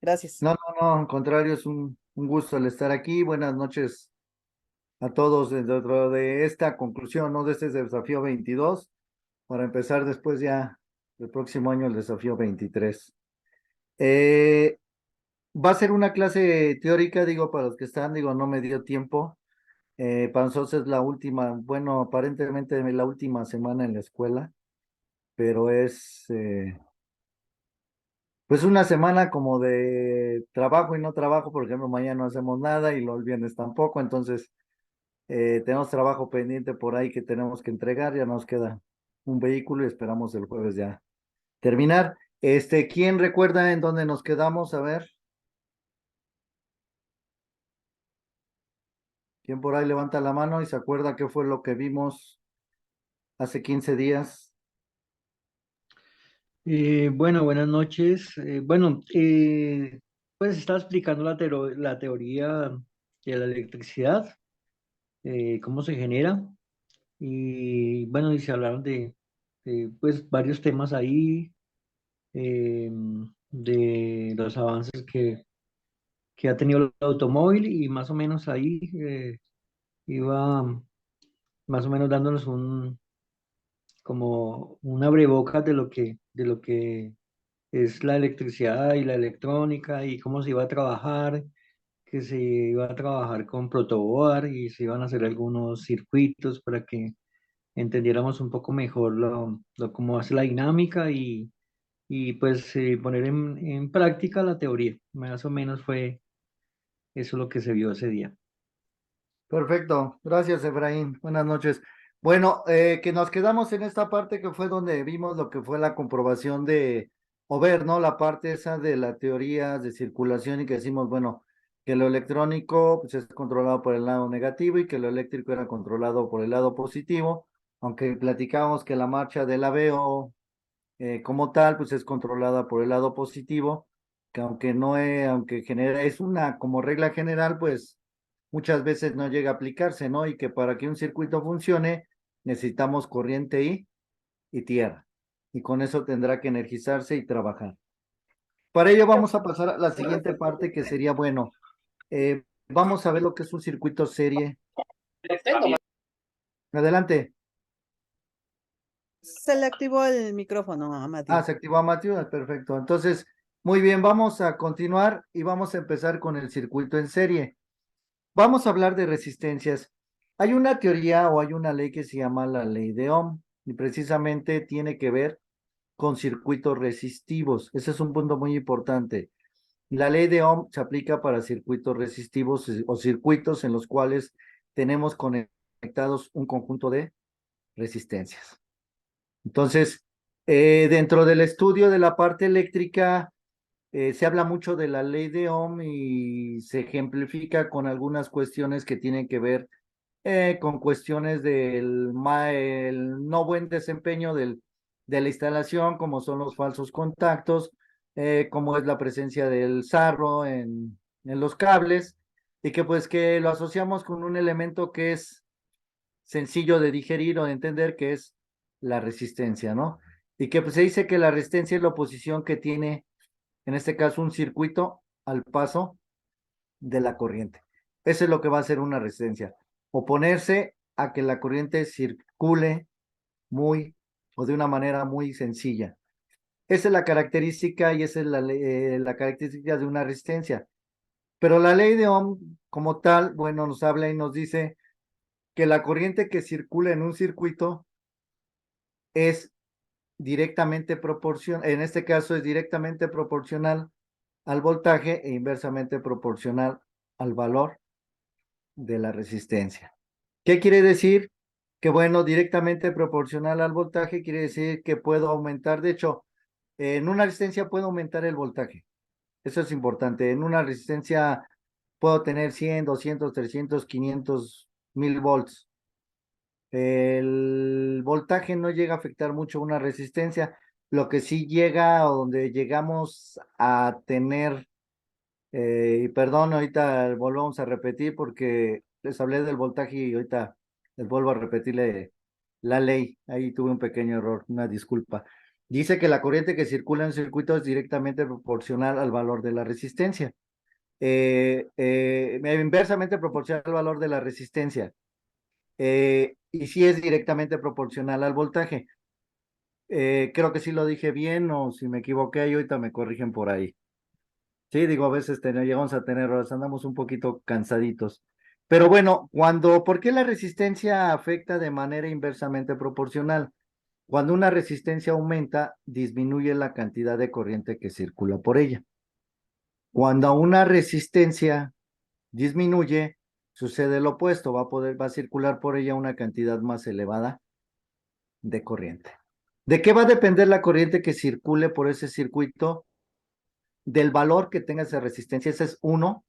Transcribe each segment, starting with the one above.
Gracias. No, no, no, al contrario, es un gusto el estar aquí. Buenas noches a todos dentro de esta conclusión, ¿no? De este desafío 22, para empezar después ya el próximo año el desafío 23. Eh, Va a ser una clase teórica, digo, para los que están, digo, no me dio tiempo. Para nosotros es la última, bueno, aparentemente la última semana en la escuela, pero es pues una semana como de trabajo y no trabajo. Por ejemplo, mañana no hacemos nada y los viernes tampoco, entonces tenemos trabajo pendiente por ahí que tenemos que entregar. Ya nos queda un vehículo y esperamos el jueves ya terminar. ¿Quién recuerda en dónde nos quedamos? A ver, ¿quién por ahí levanta la mano y se acuerda qué fue lo que vimos hace 15 días? Bueno, buenas noches. Pues estaba explicando la teoría de la electricidad, cómo se genera. Y bueno, y se hablaron pues varios temas ahí, eh, de los avances que ha tenido el automóvil y más o menos ahí iba más o menos dándonos como un abrebocas de lo que es la electricidad y la electrónica y cómo se iba a trabajar, que se iba a trabajar con protoboard y se iban a hacer algunos circuitos para que entendiéramos un poco mejor cómo hace la dinámica y pues poner en práctica la teoría. Más o menos fue eso lo que se vio ese día. Perfecto, gracias Efraín, buenas noches. Bueno, que nos quedamos en esta parte que fue donde vimos lo que fue la comprobación o ver, ¿no? La parte esa de la teoría de circulación y que decimos, bueno, que lo electrónico pues, es controlado por el lado negativo y que lo eléctrico era controlado por el lado positivo, aunque platicábamos que la marcha del AVEO como tal, pues es controlada por el lado positivo, que aunque no es, aunque genera, es una como regla general, pues muchas veces no llega a aplicarse, ¿no? Y que para que un circuito funcione, necesitamos corriente y tierra. Y con eso tendrá que energizarse y trabajar. Para ello vamos a pasar a la siguiente parte que sería, bueno, vamos a ver lo que es un circuito serie. Adelante. Se le activó el micrófono a Ah, Mati. se activó a Matthew, perfecto. Entonces, muy bien, vamos a continuar y vamos a empezar con el circuito en serie. Vamos a hablar de resistencias. Hay una teoría o hay una ley que se llama la ley de Ohm y precisamente tiene que ver con circuitos resistivos. Ese es un punto muy importante. La ley de Ohm se aplica para circuitos resistivos o circuitos en los cuales tenemos conectados un conjunto de resistencias. Entonces, dentro del estudio de la parte eléctrica, se habla mucho de la ley de Ohm y se ejemplifica con algunas cuestiones que tienen que ver con cuestiones el no buen desempeño de la instalación, como son los falsos contactos, como es la presencia del sarro en los cables, y que pues que lo asociamos con un elemento que es sencillo de digerir o de entender, que es la resistencia, ¿no? Y que pues se dice que la resistencia es la oposición que tiene, en este caso, un circuito al paso de la corriente. Eso es lo que va a hacer una resistencia. Oponerse a que la corriente circule muy o de una manera muy sencilla. Esa es la característica y esa es la característica de una resistencia. Pero la ley de Ohm como tal, bueno, nos habla y nos dice que la corriente que circula en un circuito es directamente proporcional, en este caso es directamente proporcional al voltaje e inversamente proporcional al valor de la resistencia. ¿Qué quiere decir? Que bueno, directamente proporcional al voltaje quiere decir que puedo aumentar, de hecho, en una resistencia puedo aumentar el voltaje. Eso es importante. En una resistencia puedo tener 100, 200, 300, 500, 1000 volts. El voltaje no llega a afectar mucho una resistencia. Lo que sí llega o donde llegamos a tener, y perdón, ahorita volvamos a repetir porque les hablé del voltaje y ahorita les vuelvo a repetirle la ley. Ahí tuve un pequeño error, una disculpa. Dice que la corriente que circula en el circuito es directamente proporcional al valor de la resistencia. Inversamente proporcional al valor de la resistencia. Y sí es directamente proporcional al voltaje. Creo que sí lo dije bien, o si me equivoqué, y ahorita me corrigen por ahí. Sí, digo, a veces llegamos a tener errores, andamos un poquito cansaditos. Pero bueno, ¿por qué la resistencia afecta de manera inversamente proporcional? Cuando una resistencia aumenta, disminuye la cantidad de corriente que circula por ella. Cuando una resistencia disminuye, sucede lo opuesto, va a circular por ella una cantidad más elevada de corriente. ¿De qué va a depender la corriente que circule por ese circuito? Del valor que tenga esa resistencia, ese es uno,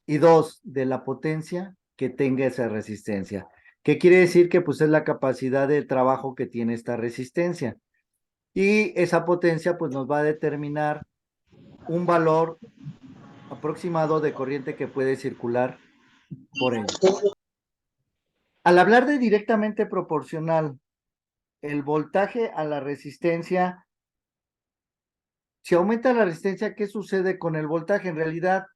y dos, de la potencia que tenga esa resistencia. ¿Qué quiere decir? Que pues es la capacidad de trabajo que tiene esta resistencia. Y esa potencia pues nos va a determinar un valor aproximado de corriente que puede circular por ella. Al hablar de directamente proporcional, el voltaje a la resistencia, si aumenta la resistencia, ¿qué sucede con el voltaje? En realidad,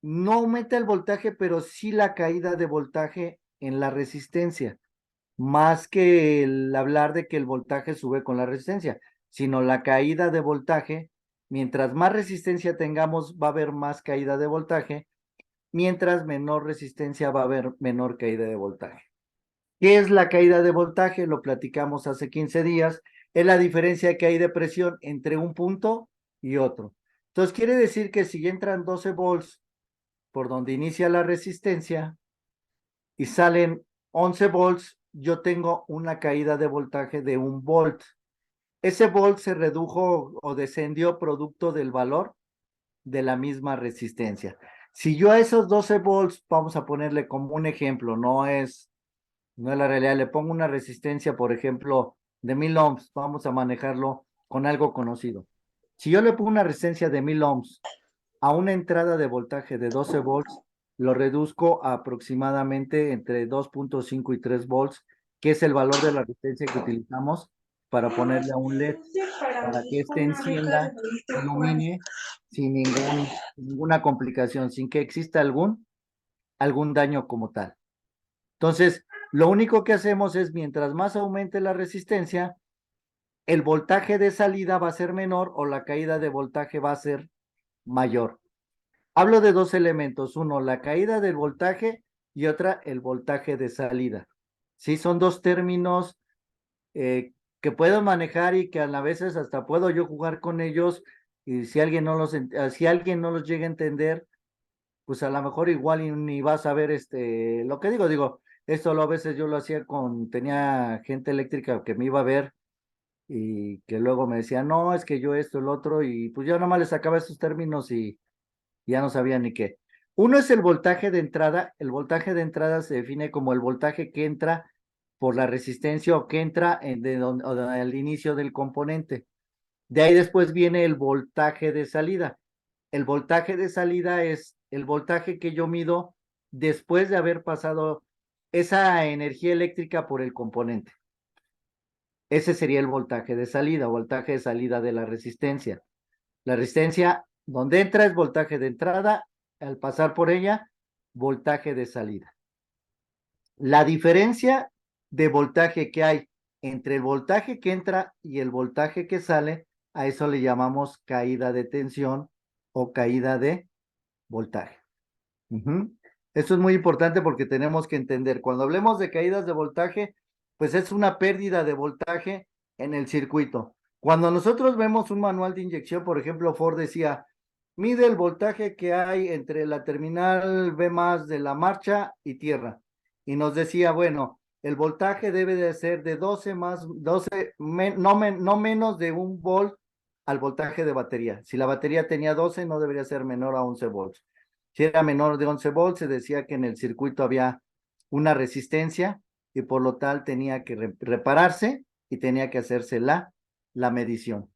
no aumenta el voltaje, pero sí la caída de voltaje en la resistencia, más que el hablar de que el voltaje sube con la resistencia, sino la caída de voltaje. Mientras más resistencia tengamos, va a haber más caída de voltaje, mientras menor resistencia va a haber menor caída de voltaje. ¿Qué es la caída de voltaje? Lo platicamos hace 15 días. Es la diferencia que hay de presión entre un punto y otro. Entonces, quiere decir que si entran 12 volts por donde inicia la resistencia y salen 11 volts, yo tengo una caída de voltaje de 1 volt. Ese volt se redujo o descendió producto del valor de la misma resistencia. Si yo a esos 12 volts, vamos a ponerle como un ejemplo, no es la realidad, le pongo una resistencia, por ejemplo, de 1000 ohms, vamos a manejarlo con algo conocido. Si yo le pongo una resistencia de 1000 ohms a una entrada de voltaje de 12 volts, lo reduzco a aproximadamente entre 2.5 y 3 volts, que es el valor de la resistencia que utilizamos para ponerle a un LED, para que éste encienda, ilumine sin ninguna complicación, sin que exista algún daño como tal. Entonces, lo único que hacemos es, mientras más aumente la resistencia, el voltaje de salida va a ser menor o la caída de voltaje va a ser mayor. Hablo de dos elementos, uno, la caída del voltaje y otra, el voltaje de salida. Sí, son dos términos que puedo manejar y que a veces hasta puedo yo jugar con ellos, y si alguien no los llega a entender, pues a lo mejor igual ni vas a ver lo que digo, esto a veces yo lo hacía tenía gente eléctrica que me iba a ver y que luego me decía, no, es que yo esto, el otro, y pues yo nomás les sacaba esos términos y ya no sabía ni qué. Uno es el voltaje de entrada. El voltaje de entrada se define como el voltaje que entra por la resistencia o que entra al inicio del componente. De ahí después viene el voltaje de salida. El voltaje de salida es el voltaje que yo mido después de haber pasado esa energía eléctrica por el componente. Ese sería el voltaje de salida de la resistencia. La resistencia, donde entra es voltaje de entrada, al pasar por ella, voltaje de salida. La diferencia de voltaje que hay entre el voltaje que entra y el voltaje que sale, a eso le llamamos caída de tensión o caída de voltaje. Esto es muy importante porque tenemos que entender, cuando hablemos de caídas de voltaje, pues es una pérdida de voltaje en el circuito. Cuando nosotros vemos un manual de inyección, por ejemplo, Ford decía, mide el voltaje que hay entre la terminal B+ de la marcha y tierra. Y nos decía, bueno, el voltaje debe de ser de 12 no menos de 1 volt al voltaje de batería. Si la batería tenía 12, no debería ser menor a 11 volts. Si era menor de 11 volts, se decía que en el circuito había una resistencia y por lo tal tenía que repararse y tenía que hacerse la medición.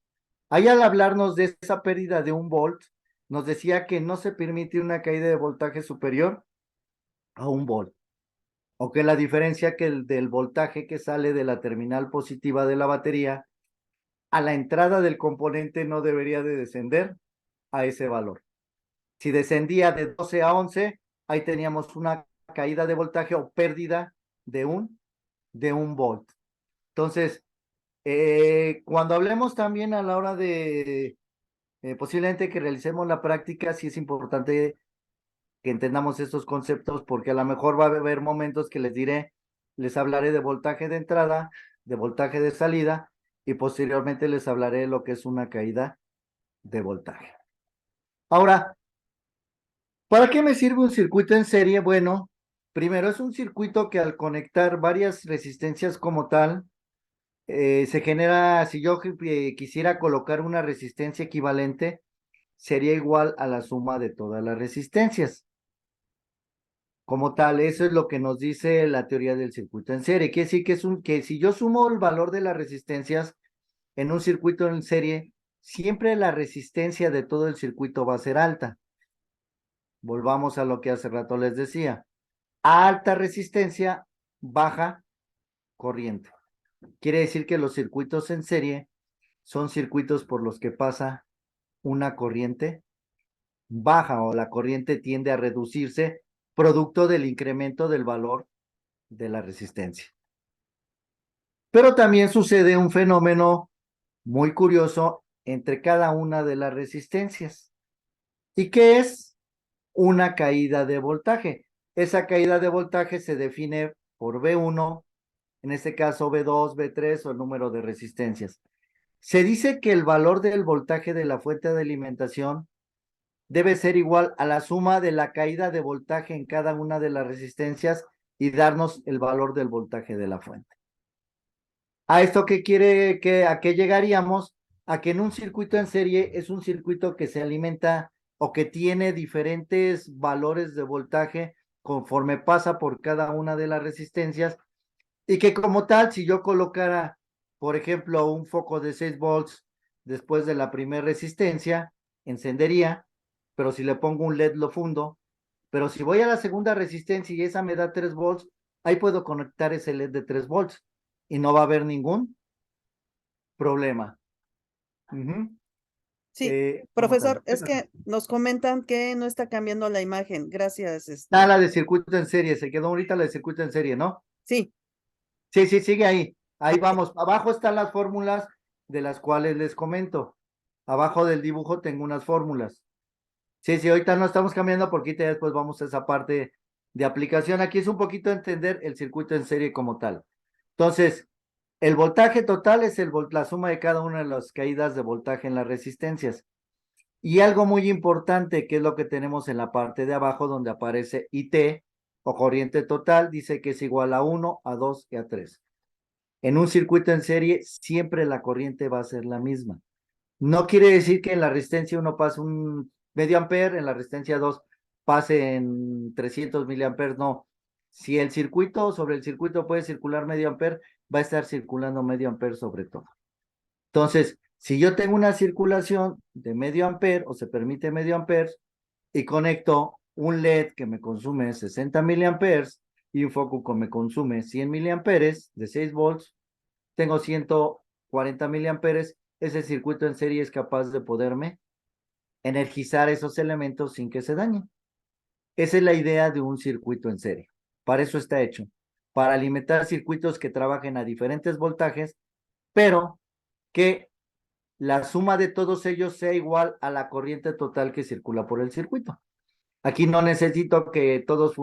Ahí, al hablarnos de esa pérdida de 1 volt, nos decía que no se permite una caída de voltaje superior a 1 volt. o que la diferencia que del voltaje que sale de la terminal positiva de la batería a la entrada del componente no debería de descender a ese valor. Si descendía de 12 a 11, ahí teníamos una caída de voltaje o pérdida de un volt. Entonces, cuando hablemos también a la hora de posiblemente que realicemos la práctica, sí es importante que entendamos estos conceptos, porque a lo mejor va a haber momentos que les hablaré de voltaje de entrada, de voltaje de salida, y posteriormente les hablaré de lo que es una caída de voltaje. Ahora, ¿para qué me sirve un circuito en serie? Bueno, primero es un circuito que al conectar varias resistencias como tal, se genera, si yo quisiera colocar una resistencia equivalente, sería igual a la suma de todas las resistencias. Como tal, eso es lo que nos dice la teoría del circuito en serie. Quiere decir que si yo sumo el valor de las resistencias en un circuito en serie, siempre la resistencia de todo el circuito va a ser alta. Volvamos a lo que hace rato les decía. Alta resistencia, baja corriente. Quiere decir que los circuitos en serie son circuitos por los que pasa una corriente baja o la corriente tiende a reducirse producto del incremento del valor de la resistencia. Pero también sucede un fenómeno muy curioso entre cada una de las resistencias. ¿Y qué es? Una caída de voltaje. Esa caída de voltaje se define por V1, en este caso V2, V3 o el número de resistencias. Se dice que el valor del voltaje de la fuente de alimentación debe ser igual a la suma de la caída de voltaje en cada una de las resistencias y darnos el valor del voltaje de la fuente. ¿A esto qué quiere a qué llegaríamos? A que en un circuito en serie es un circuito que se alimenta o que tiene diferentes valores de voltaje conforme pasa por cada una de las resistencias y que como tal, si yo colocara, por ejemplo, un foco de 6 volts después de la primera resistencia, encendería, pero si le pongo un LED lo fundo, pero si voy a la segunda resistencia y esa me da 3 volts, ahí puedo conectar ese LED de 3 volts y no va a haber ningún problema. Sí, Como tal. profesor, es que nos comentan que no está cambiando la imagen. Gracias, La de circuito en serie, se quedó ahorita la de circuito en serie, ¿no? Sí, Sí, sí, sigue ahí. Ahí ok. vamos. Abajo están las fórmulas de las cuales les comento. Abajo del dibujo tengo unas fórmulas. Sí, sí, ahorita no estamos cambiando porque ahorita después vamos a esa parte de aplicación. Aquí es un poquito entender el circuito en serie como tal. Entonces, el voltaje total es la suma de cada una de las caídas de voltaje en las resistencias. Y algo muy importante, que es lo que tenemos en la parte de abajo, donde aparece IT o corriente total, dice que es igual a 1, a 2 y a 3. En un circuito en serie, siempre la corriente va a ser la misma. No quiere decir que en la resistencia 1 pase un medio ampere, en la resistencia 2 pase en 300 miliamperes, no. Si sobre el circuito puede circular medio ampere, va a estar circulando medio ampere sobre todo. Entonces, si yo tengo una circulación de medio ampere o se permite medio ampere y conecto un LED que me consume 60 miliamperes y un foco que me consume 100 miliamperes de 6 volts, tengo 140 miliamperes, ese circuito en serie es capaz de poderme energizar esos elementos sin que se dañen. Esa es la idea de un circuito en serie. Para eso está hecho, para alimentar circuitos que trabajen a diferentes voltajes, pero que la suma de todos ellos sea igual a la corriente total que circula por el circuito. Aquí no necesito que todos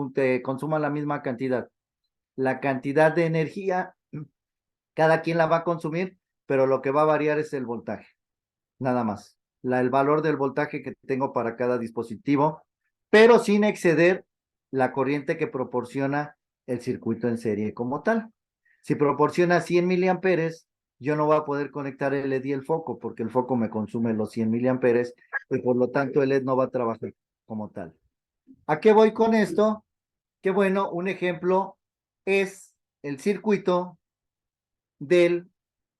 consuman la misma cantidad. La cantidad de energía, cada quien la va a consumir, pero lo que va a variar es el voltaje, nada más. El valor del voltaje que tengo para cada dispositivo, pero sin exceder la corriente que proporciona el circuito en serie como tal. Si proporciona 100 miliamperes, yo no voy a poder conectar el LED y el foco, porque el foco me consume los 100 miliamperes y por lo tanto el LED no va a trabajar como tal. ¿A qué voy con esto? Que bueno, un ejemplo es el circuito del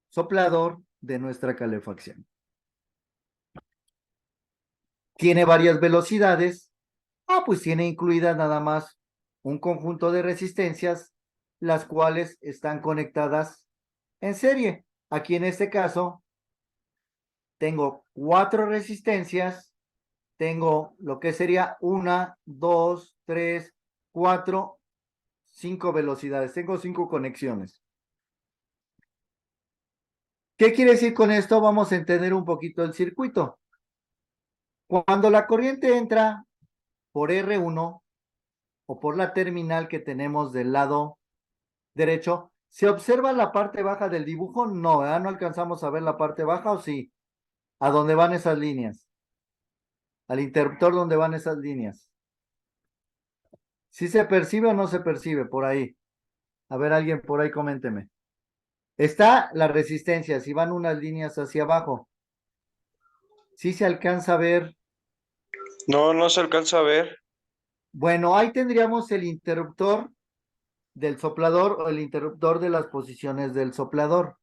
soplador de nuestra calefacción. Tiene varias velocidades. Pues tiene incluidas nada más un conjunto de resistencias, las cuales están conectadas en serie. Aquí en este caso, tengo 4 resistencias, tengo lo que sería 1, 2, 3, 4, 5 velocidades, tengo 5 conexiones. ¿Qué quiere decir con esto? Vamos a entender un poquito el circuito. Cuando la corriente entra por R1 o por la terminal que tenemos del lado derecho, ¿se observa la parte baja del dibujo? No, ¿verdad? No alcanzamos a ver la parte baja, ¿o sí? ¿A dónde van esas líneas? Al interruptor donde van esas líneas. ¿Sí se percibe o no se percibe por ahí? A ver, alguien por ahí coménteme. Está la resistencia, si van unas líneas hacia abajo. ¿Sí se alcanza a ver? No, no se alcanza a ver. Bueno, ahí tendríamos el interruptor del soplador o el interruptor de las posiciones del soplador.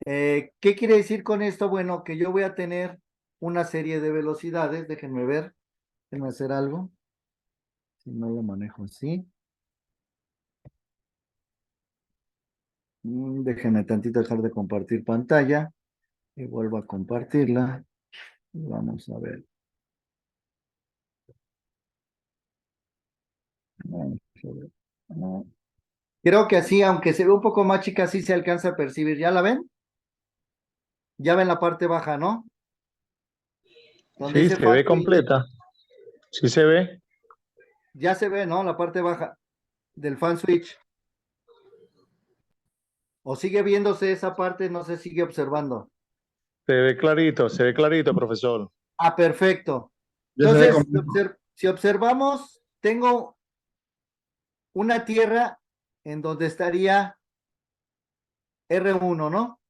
¿Qué quiere decir con esto? Bueno, que yo voy a tener una serie de velocidades. Déjenme ver, déjenme hacer algo. Si no lo manejo así. Déjenme tantito dejar de compartir pantalla y vuelvo a compartirla. Vamos a ver. Vamos a ver. No. Creo que así, aunque se ve un poco más chica, sí se alcanza a percibir. ¿Ya la ven? Ya ven la parte baja, ¿no? Donde Sí, dice se ve factory. completa. Sí se ve. Ya se ve, ¿no? La parte baja del fan switch. O sigue viéndose esa parte, no se sigue observando. Se ve clarito, profesor. Ah, perfecto. Ya se ve Entonces, como... si observamos, tengo una tierra en donde estaría R1, ¿no?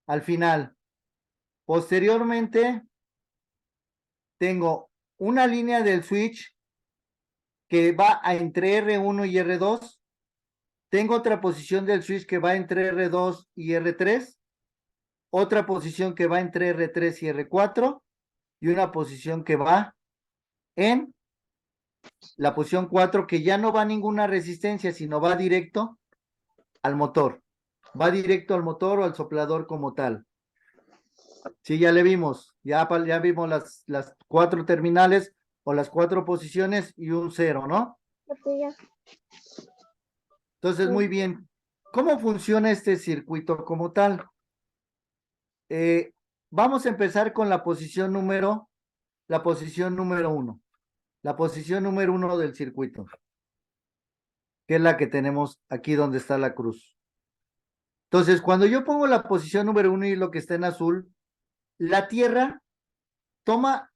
Al final. Posteriormente, tengo una línea del switch que va entre R1 y R2. Tengo otra posición del switch que va entre R2 y R3. Otra posición que va entre R3 y R4. Y una posición que va en la posición 4, que ya no va a ninguna resistencia, sino va directo al motor. Va directo al motor o al soplador como tal. Sí, ya le vimos. Ya vimos las 4 terminales o las 4 posiciones y un 0, ¿no? Entonces, muy bien. ¿Cómo funciona este circuito como tal? Vamos a empezar con la posición número 1. La posición número 1 del circuito, que es la que tenemos aquí donde está la cruz. Entonces, cuando yo pongo la posición número 1 y lo que está en azul, la Tierra toma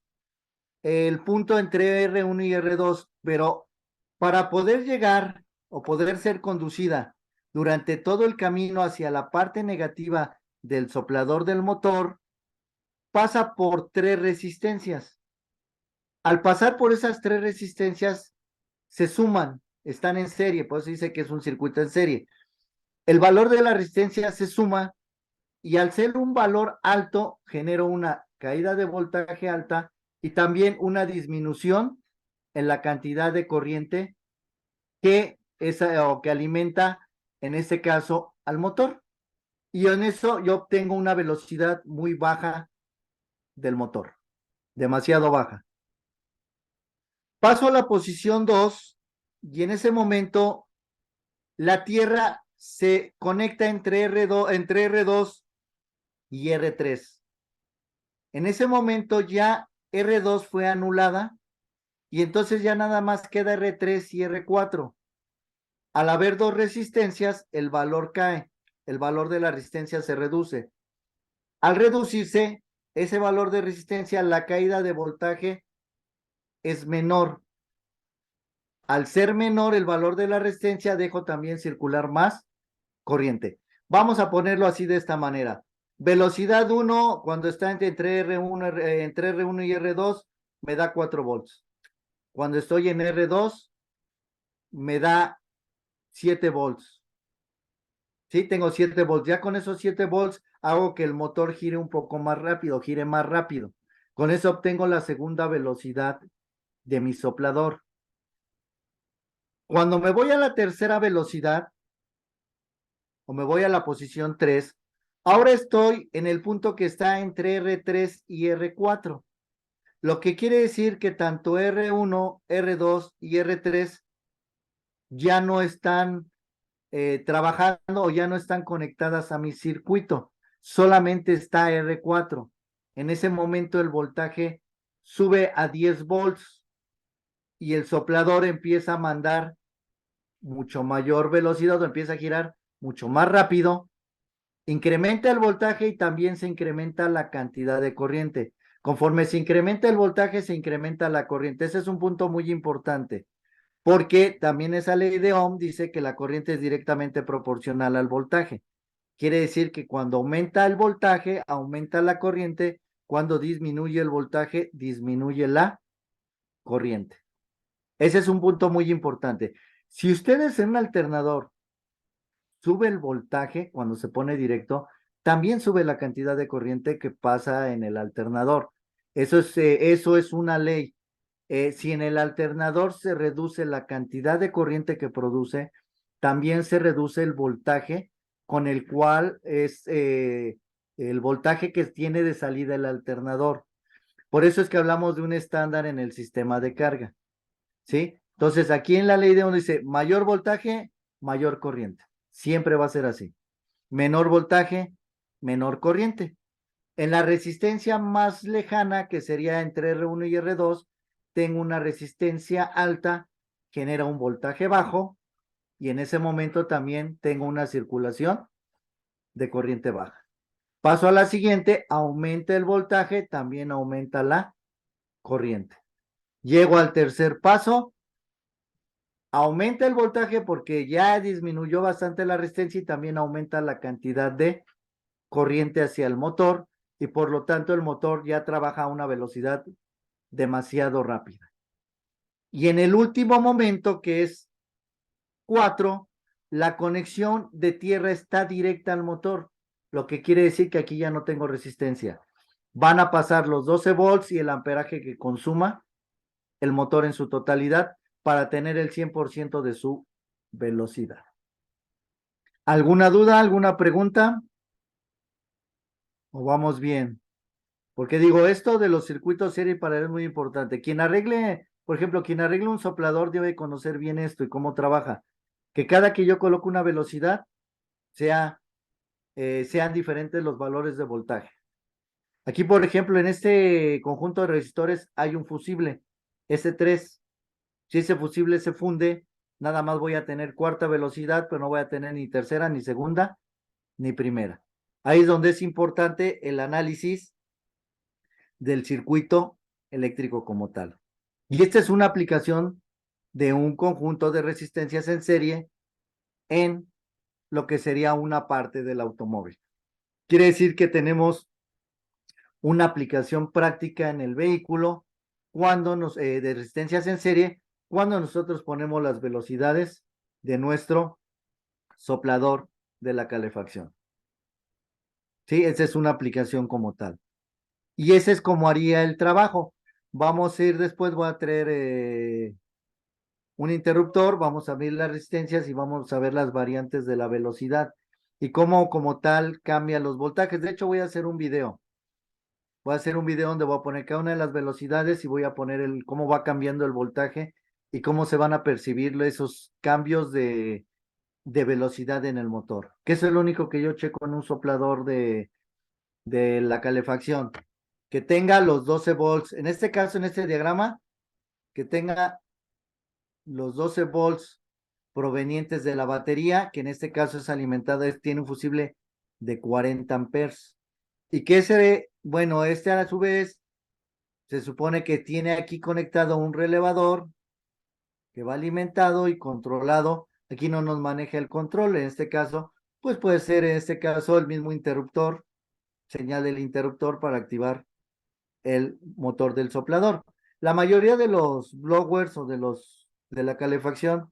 el punto entre R1 y R2, pero para poder llegar o poder ser conducida durante todo el camino hacia la parte negativa del soplador del motor, pasa por 3 resistencias. Al pasar por esas 3 resistencias, se suman, están en serie, por eso dice que es un circuito en serie. El valor de la resistencia se suma y al ser un valor alto, genera una caída de voltaje alta y también una disminución en la cantidad de corriente que o que alimenta, en este caso, al motor. Y en eso yo obtengo una velocidad muy baja del motor, demasiado baja. Paso a la posición 2 y en ese momento la Tierra se conecta entre R2 y R3. En ese momento ya R2 fue anulada y entonces ya nada más queda R3 y R4. Al haber 2 resistencias, el valor cae, el valor de la resistencia se reduce. Al reducirse ese valor de resistencia, la caída de voltaje es menor. Al ser menor el valor de la resistencia, dejo también circular más corriente. Vamos a ponerlo así de esta manera. Velocidad 1, cuando está entre R1 y R2, me da 4 volts. Cuando estoy en R2, me da 7 volts. Sí, tengo 7 volts. Ya con esos 7 volts hago que el motor gire un poco más rápido, gire más rápido. Con eso obtengo la segunda velocidad de mi soplador. Cuando me voy a la tercera velocidad, o me voy a la posición 3, ahora estoy en el punto que está entre R3 y R4, lo que quiere decir que tanto R1, R2 y R3 ya no están trabajando o ya no están conectadas a mi circuito, solamente está R4. En ese momento el voltaje sube a 10 volts y el soplador empieza a mandar mucho mayor velocidad o empieza a girar mucho más rápido, incrementa el voltaje y también se incrementa la cantidad de corriente. Conforme se incrementa el voltaje, se incrementa la corriente. Ese es un punto muy importante, porque también esa ley de Ohm dice que la corriente es directamente proporcional al voltaje. Quiere decir que cuando aumenta el voltaje, aumenta la corriente. Cuando disminuye el voltaje, disminuye la corriente. Ese es un punto muy importante. Si ustedes en un alternador sube el voltaje cuando se pone directo, también sube la cantidad de corriente que pasa en el alternador. Eso es una ley. Si en el alternador se reduce la cantidad de corriente que produce, también se reduce el voltaje con el cual es el voltaje que tiene de salida el alternador. Por eso es que hablamos de un estándar en el sistema de carga, ¿sí? Entonces, aquí en la ley de Ohm dice mayor voltaje, mayor corriente. Siempre va a ser así. Menor voltaje, menor corriente. En la resistencia más lejana, que sería entre R1 y R2, tengo una resistencia alta, genera un voltaje bajo, y en ese momento también tengo una circulación de corriente baja. Paso a la siguiente, aumenta el voltaje, también aumenta la corriente. Llego al tercer paso, aumenta el voltaje porque ya disminuyó bastante la resistencia y también aumenta la cantidad de corriente hacia el motor, y por lo tanto el motor ya trabaja a una velocidad demasiado rápida. Y en el último momento, que es 4, la conexión de tierra está directa al motor, lo que quiere decir que aquí ya no tengo resistencia. Van a pasar los 12 volts y el amperaje que consuma el motor en su totalidad para tener el 100% de su velocidad. ¿Alguna duda, alguna pregunta? ¿O vamos bien? Porque digo, esto de los circuitos serie y paralelo es muy importante. Quien arregle, por ejemplo, quien arregle un soplador debe conocer bien esto y cómo trabaja. Que cada que yo coloco una velocidad, sean diferentes los valores de voltaje. Aquí, por ejemplo, en este conjunto de resistores hay un fusible, S3. Si ese fusible se funde, nada más voy a tener cuarta velocidad, pero no voy a tener ni tercera, ni segunda, ni primera. Ahí es donde es importante el análisis del circuito eléctrico como tal. Y esta es una aplicación de un conjunto de resistencias en serie en lo que sería una parte del automóvil. Quiere decir que tenemos una aplicación práctica en el vehículo cuando de resistencias en serie, cuando nosotros ponemos las velocidades de nuestro soplador de la calefacción. Sí, esa es una aplicación como tal. Y ese es como haría el trabajo. Vamos a ir después, voy a traer un interruptor, vamos a abrir las resistencias y vamos a ver las variantes de la velocidad y cómo como tal cambian los voltajes. De hecho, voy a hacer un video. Voy a hacer un video donde voy a poner cada una de las velocidades y voy a poner cómo va cambiando el voltaje y cómo se van a percibir esos cambios de velocidad en el motor. Que eso es lo único que yo checo en un soplador de la calefacción. Que tenga los 12 volts. En este caso, en este diagrama, que tenga los 12 volts provenientes de la batería, que en este caso es alimentada, tiene un fusible de 40 amperes. Y que bueno, este a su vez, se supone que tiene aquí conectado un relevador que va alimentado y controlado. Aquí no nos maneja el control, en este caso, pues puede ser en este caso el mismo interruptor, señal del interruptor para activar el motor del soplador. La mayoría de los blowers o de la calefacción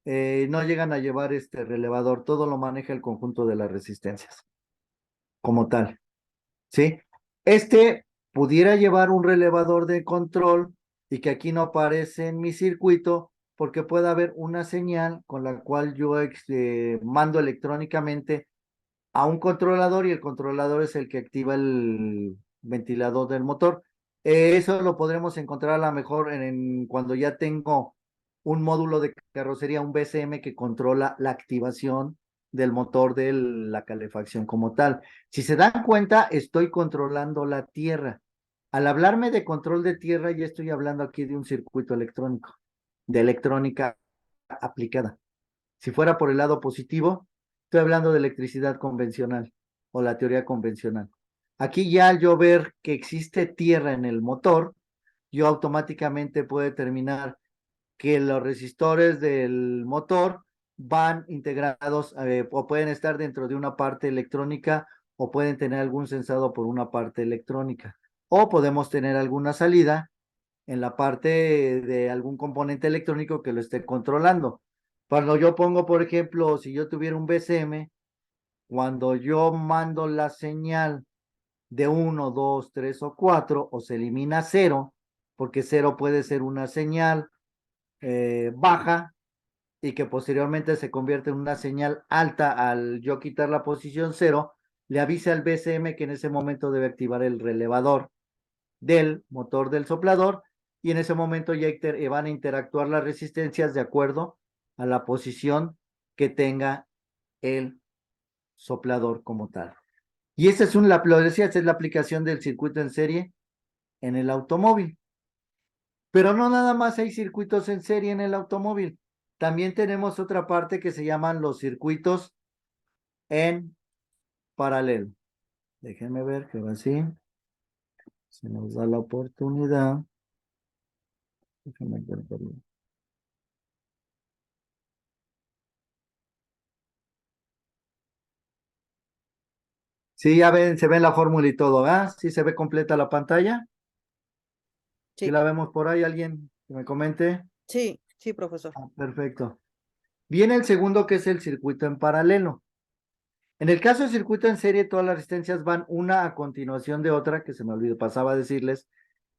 no llegan a llevar este relevador, todo lo maneja el conjunto de las resistencias como tal, ¿sí? Este pudiera llevar un relevador de control y que aquí no aparece en mi circuito, porque puede haber una señal con la cual yo mando electrónicamente a un controlador y el controlador es el que activa el ventilador del motor. Eso lo podremos encontrar a lo mejor cuando ya tengo un módulo de carrocería, un BCM que controla la activación del motor de la calefacción como tal. Si se dan cuenta, estoy controlando la tierra. Al hablarme de control de tierra, ya estoy hablando aquí de un circuito electrónico, de electrónica aplicada. Si fuera por el lado positivo, estoy hablando de electricidad convencional o la teoría convencional. Aquí ya al yo ver que existe tierra en el motor, yo automáticamente puedo determinar que los resistores del motor van integrados o pueden estar dentro de una parte electrónica o pueden tener algún sensado por una parte electrónica. O podemos tener alguna salida en la parte de algún componente electrónico que lo esté controlando. Cuando yo pongo, por ejemplo, si yo tuviera un BCM, cuando yo mando la señal de 1, 2, 3 o 4, o se elimina 0, porque 0 puede ser una señal baja y que posteriormente se convierte en una señal alta al yo quitar la posición 0, le avisa al BCM que en ese momento debe activar el relevador del motor del soplador y en ese momento ya van a interactuar las resistencias de acuerdo a la posición que tenga el soplador como tal. Y esa es lo decía, esa es la aplicación del circuito en serie en el automóvil. Pero no nada más hay circuitos en serie en el automóvil. También tenemos otra parte que se llaman los circuitos en paralelo. Déjenme ver que va así. Se nos da la oportunidad. Déjenme ver. Sí, ya ven, se ve la fórmula y todo, ¿ah? Sí, se ve completa la pantalla. Sí, Sí, la vemos por ahí, alguien que me comente. sí, sí, profesor. Perfecto. Viene el segundo que es el circuito en paralelo. En el caso del circuito en serie, todas las resistencias van una a continuación de otra, que se me olvidó, pasaba a decirles,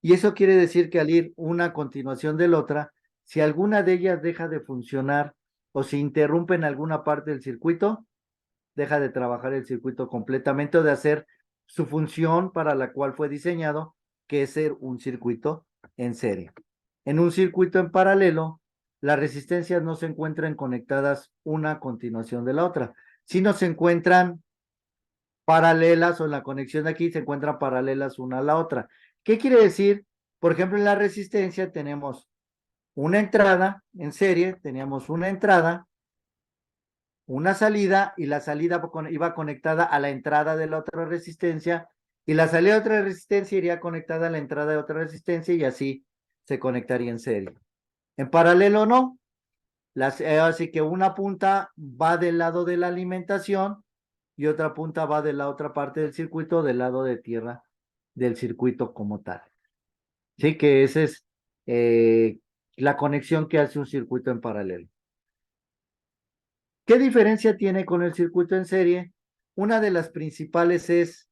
y eso quiere decir que al ir una a continuación de la otra, si alguna de ellas deja de funcionar o se interrumpe en alguna parte del circuito, deja de trabajar el circuito completamente o de hacer su función para la cual fue diseñado, que es ser un circuito en serie. En un circuito en paralelo, las resistencias no se encuentran conectadas una a continuación de la otra, sino se encuentran paralelas o en la conexión de aquí se encuentran paralelas una a la otra. ¿Qué quiere decir? Por ejemplo, en la resistencia tenemos una entrada en serie, teníamos una entrada, una salida y la salida iba conectada a la entrada de la otra resistencia y la salida de otra resistencia iría conectada a la entrada de otra resistencia y así se conectaría en serie. En paralelo no, así que una punta va del lado de la alimentación y otra punta va de la otra parte del circuito, del lado de tierra del circuito como tal. Sí, que esa es la conexión que hace un circuito en paralelo. ¿Qué diferencia tiene con el circuito en serie? Una de las principales es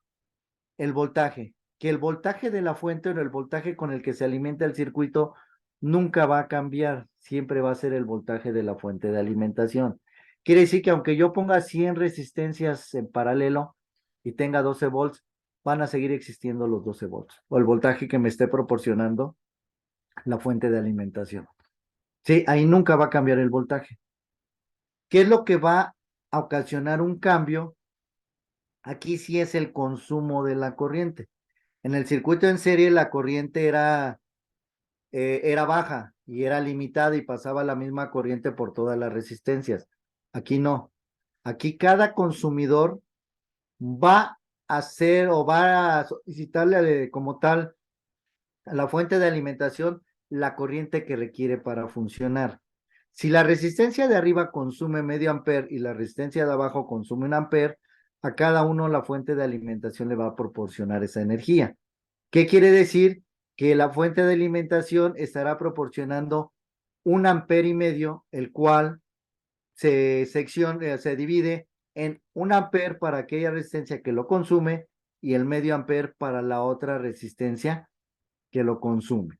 el voltaje, que el voltaje de la fuente o el voltaje con el que se alimenta el circuito nunca va a cambiar, siempre va a ser el voltaje de la fuente de alimentación. Quiere decir que aunque yo ponga 100 resistencias en paralelo y tenga 12 volts, van a seguir existiendo los 12 volts o el voltaje que me esté proporcionando la fuente de alimentación. Sí, ahí nunca va a cambiar el voltaje. ¿Qué es lo que va a ocasionar un cambio? Aquí sí es el consumo de la corriente. En el circuito en serie la corriente era baja y era limitada y pasaba la misma corriente por todas las resistencias. Aquí no. Aquí cada consumidor va a hacer o va a solicitarle como tal a la fuente de alimentación la corriente que requiere para funcionar. Si la resistencia de arriba consume medio amper y la resistencia de abajo consume 1 amper, a cada uno la fuente de alimentación le va a proporcionar esa energía. ¿Qué quiere decir? Que la fuente de alimentación estará proporcionando 1,5 amperes, el cual se divide en 1 amper para aquella resistencia que lo consume y el medio amper para la otra resistencia que lo consume.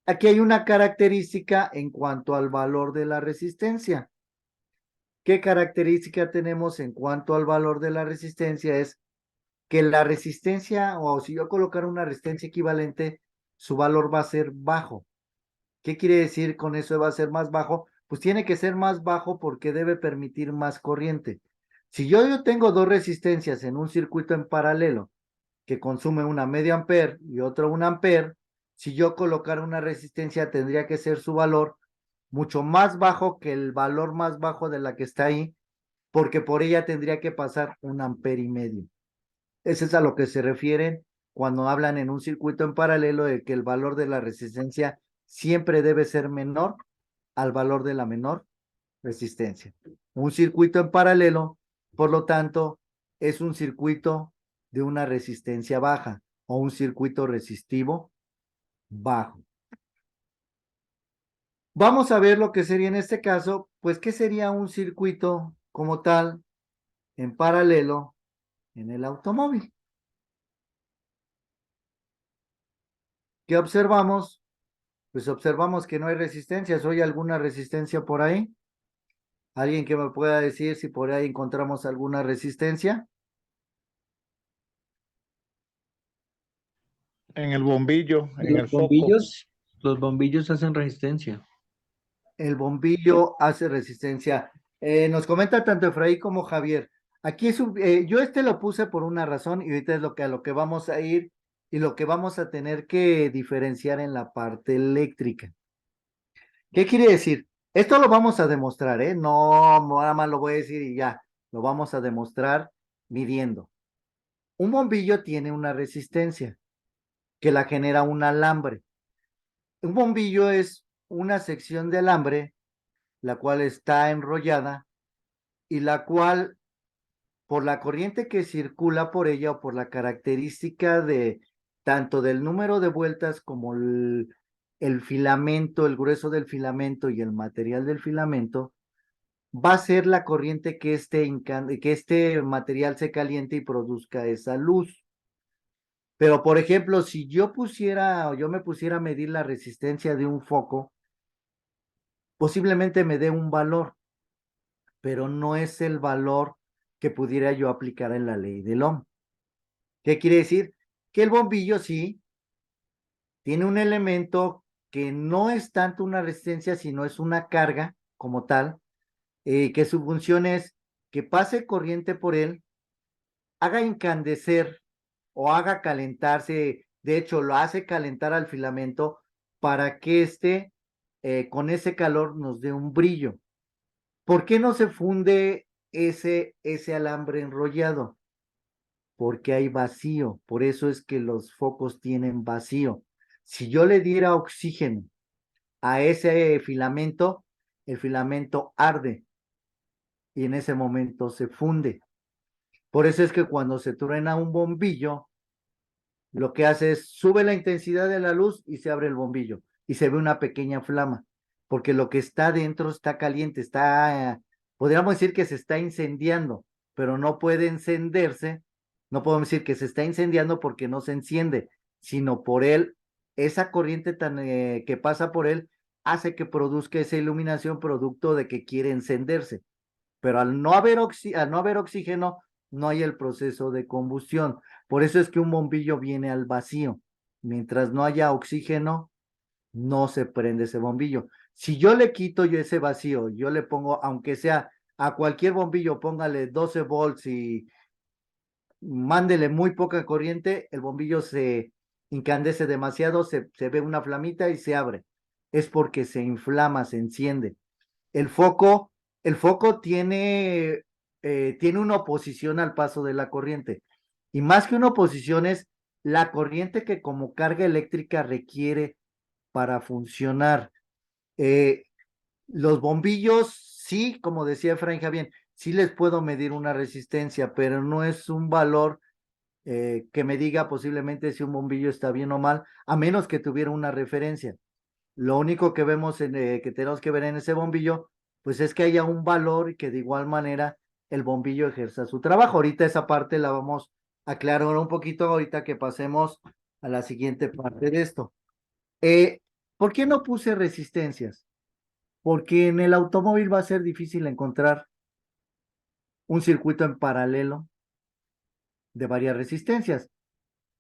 Aquí hay una característica en cuanto al valor de la resistencia. ¿Qué característica tenemos en cuanto al valor de la resistencia? Es que la resistencia, o si yo colocar una resistencia equivalente, su valor va a ser bajo. ¿Qué quiere decir con eso va a ser más bajo? Pues tiene que ser más bajo porque debe permitir más corriente. Si yo tengo dos resistencias en un circuito en paralelo que consume una medio ampere y otro un ampere, si yo colocara una resistencia tendría que ser su valor mucho más bajo que el valor más bajo de la que está ahí, porque por ella tendría que pasar un ampere y medio. Eso es a lo que se refieren cuando hablan en un circuito en paralelo de que el valor de la resistencia siempre debe ser menor al valor de la menor resistencia. Un circuito en paralelo, por lo tanto, es un circuito de una resistencia baja o un circuito resistivo bajo. Vamos a ver lo que sería en este caso, pues, ¿qué sería un circuito como tal en paralelo en el automóvil? ¿Qué observamos? Pues observamos que no hay resistencias. ¿Hay alguna resistencia por ahí? ¿Alguien que me pueda decir si por ahí encontramos alguna resistencia? En el bombillo, en el foco. Los bombillos hacen resistencia. El bombillo hace resistencia. Nos comenta tanto Efraín como Javier. Aquí es yo lo puse por una razón y ahorita es a lo que vamos a ir y lo que vamos a tener que diferenciar en la parte eléctrica. ¿Qué quiere decir? Esto lo vamos a demostrar, ¿eh? No, nada más lo voy a decir y ya. Lo vamos a demostrar midiendo. Un bombillo tiene una resistencia que la genera un alambre. Un bombillo es una sección de alambre la cual está enrollada y la cual, por la corriente que circula por ella o por la característica de tanto del número de vueltas como el filamento, el grueso del filamento y el material del filamento, va a ser la corriente que este material se caliente y produzca esa luz. Pero, por ejemplo, si yo me pusiera a medir la resistencia de un foco, posiblemente me dé un valor, pero no es el valor que pudiera yo aplicar en la ley del Ohm. ¿Qué quiere decir? Que el bombillo sí tiene un elemento que no es tanto una resistencia, sino es una carga como tal, que su función es que pase corriente por él, haga incandecer o haga calentarse, de hecho lo hace calentar al filamento para que con ese calor nos dé un brillo. ¿Por qué no se funde ese alambre enrollado? Porque hay vacío, por eso es que los focos tienen vacío. Si yo le diera oxígeno a ese filamento, el filamento arde y en ese momento se funde. Por eso es que cuando se truena un bombillo, lo que hace es sube la intensidad de la luz y se abre el bombillo y se ve una pequeña flama, porque lo que está dentro está caliente, podríamos decir que se está incendiando, pero no puede encenderse, no podemos decir que se está incendiando porque no se enciende, sino por esa corriente que pasa por él hace que produzca esa iluminación producto de que quiere encenderse. Pero al no haber oxígeno, no hay el proceso de combustión. Por eso es que un bombillo viene al vacío. Mientras no haya oxígeno, no se prende ese bombillo. Si yo le quito ese vacío, yo le pongo, aunque sea a cualquier bombillo, póngale 12 volts y mándele muy poca corriente, el bombillo se incandesce demasiado, se ve una flamita y se abre. Es porque se inflama, se enciende. El foco, tiene una oposición al paso de la corriente. Y más que una oposición es la corriente que como carga eléctrica requiere para funcionar. Eh, los bombillos, sí, como decía Efraín Javier, sí les puedo medir una resistencia, pero no es un valor que me diga posiblemente si un bombillo está bien o mal, a menos que tuviera una referencia. Lo único que vemos que tenemos que ver en ese bombillo, pues es que haya un valor y que de igual manera el bombillo ejerza su trabajo. Ahorita esa parte la vamos a aclarar un poquito ahorita que pasemos a la siguiente parte de esto. ¿Por qué no puse resistencias? Porque en el automóvil va a ser difícil encontrar un circuito en paralelo de varias resistencias.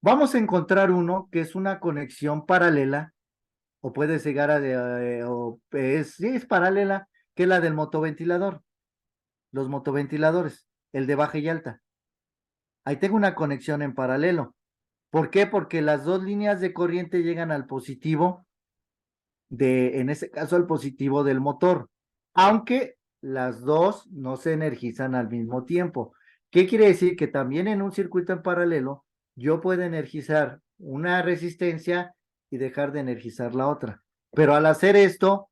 Vamos a encontrar uno que es una conexión paralela, o puede llegar a, sí, es paralela, que es la del motoventilador, los motoventiladores, el de baja y alta. Ahí tengo una conexión en paralelo. ¿Por qué? Porque las dos líneas de corriente llegan al positivo en este caso, al positivo del motor, aunque las dos no se energizan al mismo tiempo. ¿Qué quiere decir? Que también en un circuito en paralelo, yo puedo energizar una resistencia y dejar de energizar la otra. Pero al hacer esto,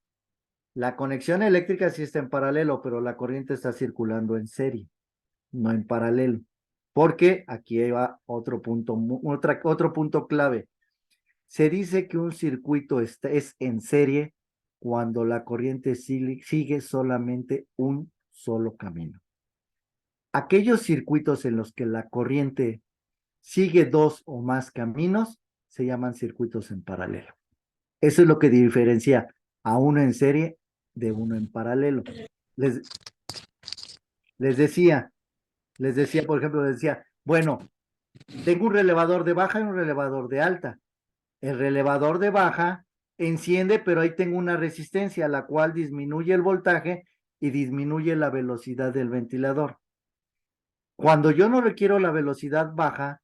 la conexión eléctrica sí está en paralelo, pero la corriente está circulando en serie, no en paralelo. Porque aquí va otro punto, otro punto clave. Se dice que un circuito es en serie cuando la corriente sigue solamente un solo camino. Aquellos circuitos en los que la corriente sigue dos o más caminos se llaman circuitos en paralelo. Eso es lo que diferencia a uno en serie de uno en paralelo. Les decía, por ejemplo, bueno, tengo un relevador de baja y un relevador de alta. El relevador de baja enciende, pero ahí tengo una resistencia, la cual disminuye el voltaje y disminuye la velocidad del ventilador. Cuando yo no requiero la velocidad baja,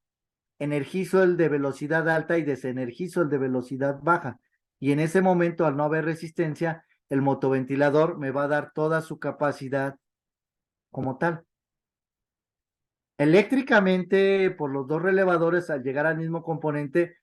energizo el de velocidad alta y desenergizo el de velocidad baja. Y en ese momento, al no haber resistencia, el motoventilador me va a dar toda su capacidad como tal. Eléctricamente, por los dos relevadores, al llegar al mismo componente,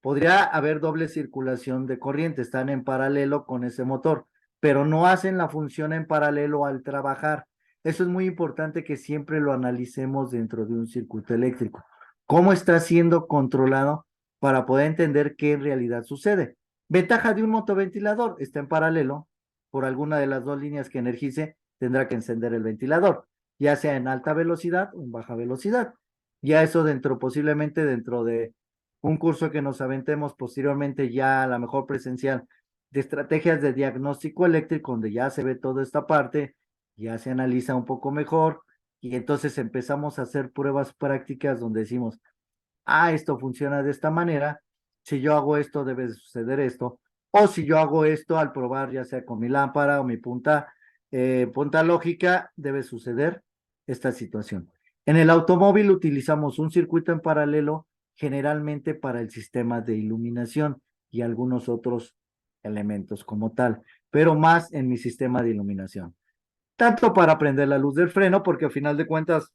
podría haber doble circulación de corriente, están en paralelo con ese motor, pero no hacen la función en paralelo al trabajar. Eso es muy importante que siempre lo analicemos dentro de un circuito eléctrico. ¿Cómo está siendo controlado para poder entender qué en realidad sucede? Ventaja de un motoventilador, está en paralelo, por alguna de las dos líneas que energice, tendrá que encender el ventilador, ya sea en alta velocidad o en baja velocidad. Ya eso posiblemente dentro de un curso que nos aventemos posteriormente ya a la mejor presencial de estrategias de diagnóstico eléctrico, donde ya se ve toda esta parte, ya se analiza un poco mejor y entonces empezamos a hacer pruebas prácticas donde decimos, esto funciona de esta manera, si yo hago esto debe suceder esto, o si yo hago esto al probar ya sea con mi lámpara o mi punta lógica, debe suceder esta situación. En el automóvil utilizamos un circuito en paralelo generalmente para el sistema de iluminación y algunos otros elementos como tal, pero más en mi sistema de iluminación. Tanto para prender la luz del freno, porque al final de cuentas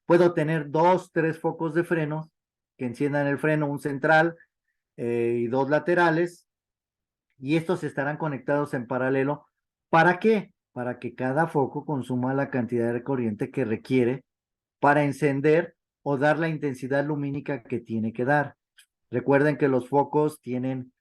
puedo tener 2, 3 focos de freno que enciendan el freno, un central y 2 laterales, y estos estarán conectados en paralelo. ¿Para qué? Para que cada foco consuma la cantidad de corriente que requiere para encender o dar la intensidad lumínica que tiene que dar. Recuerden que los focos tienen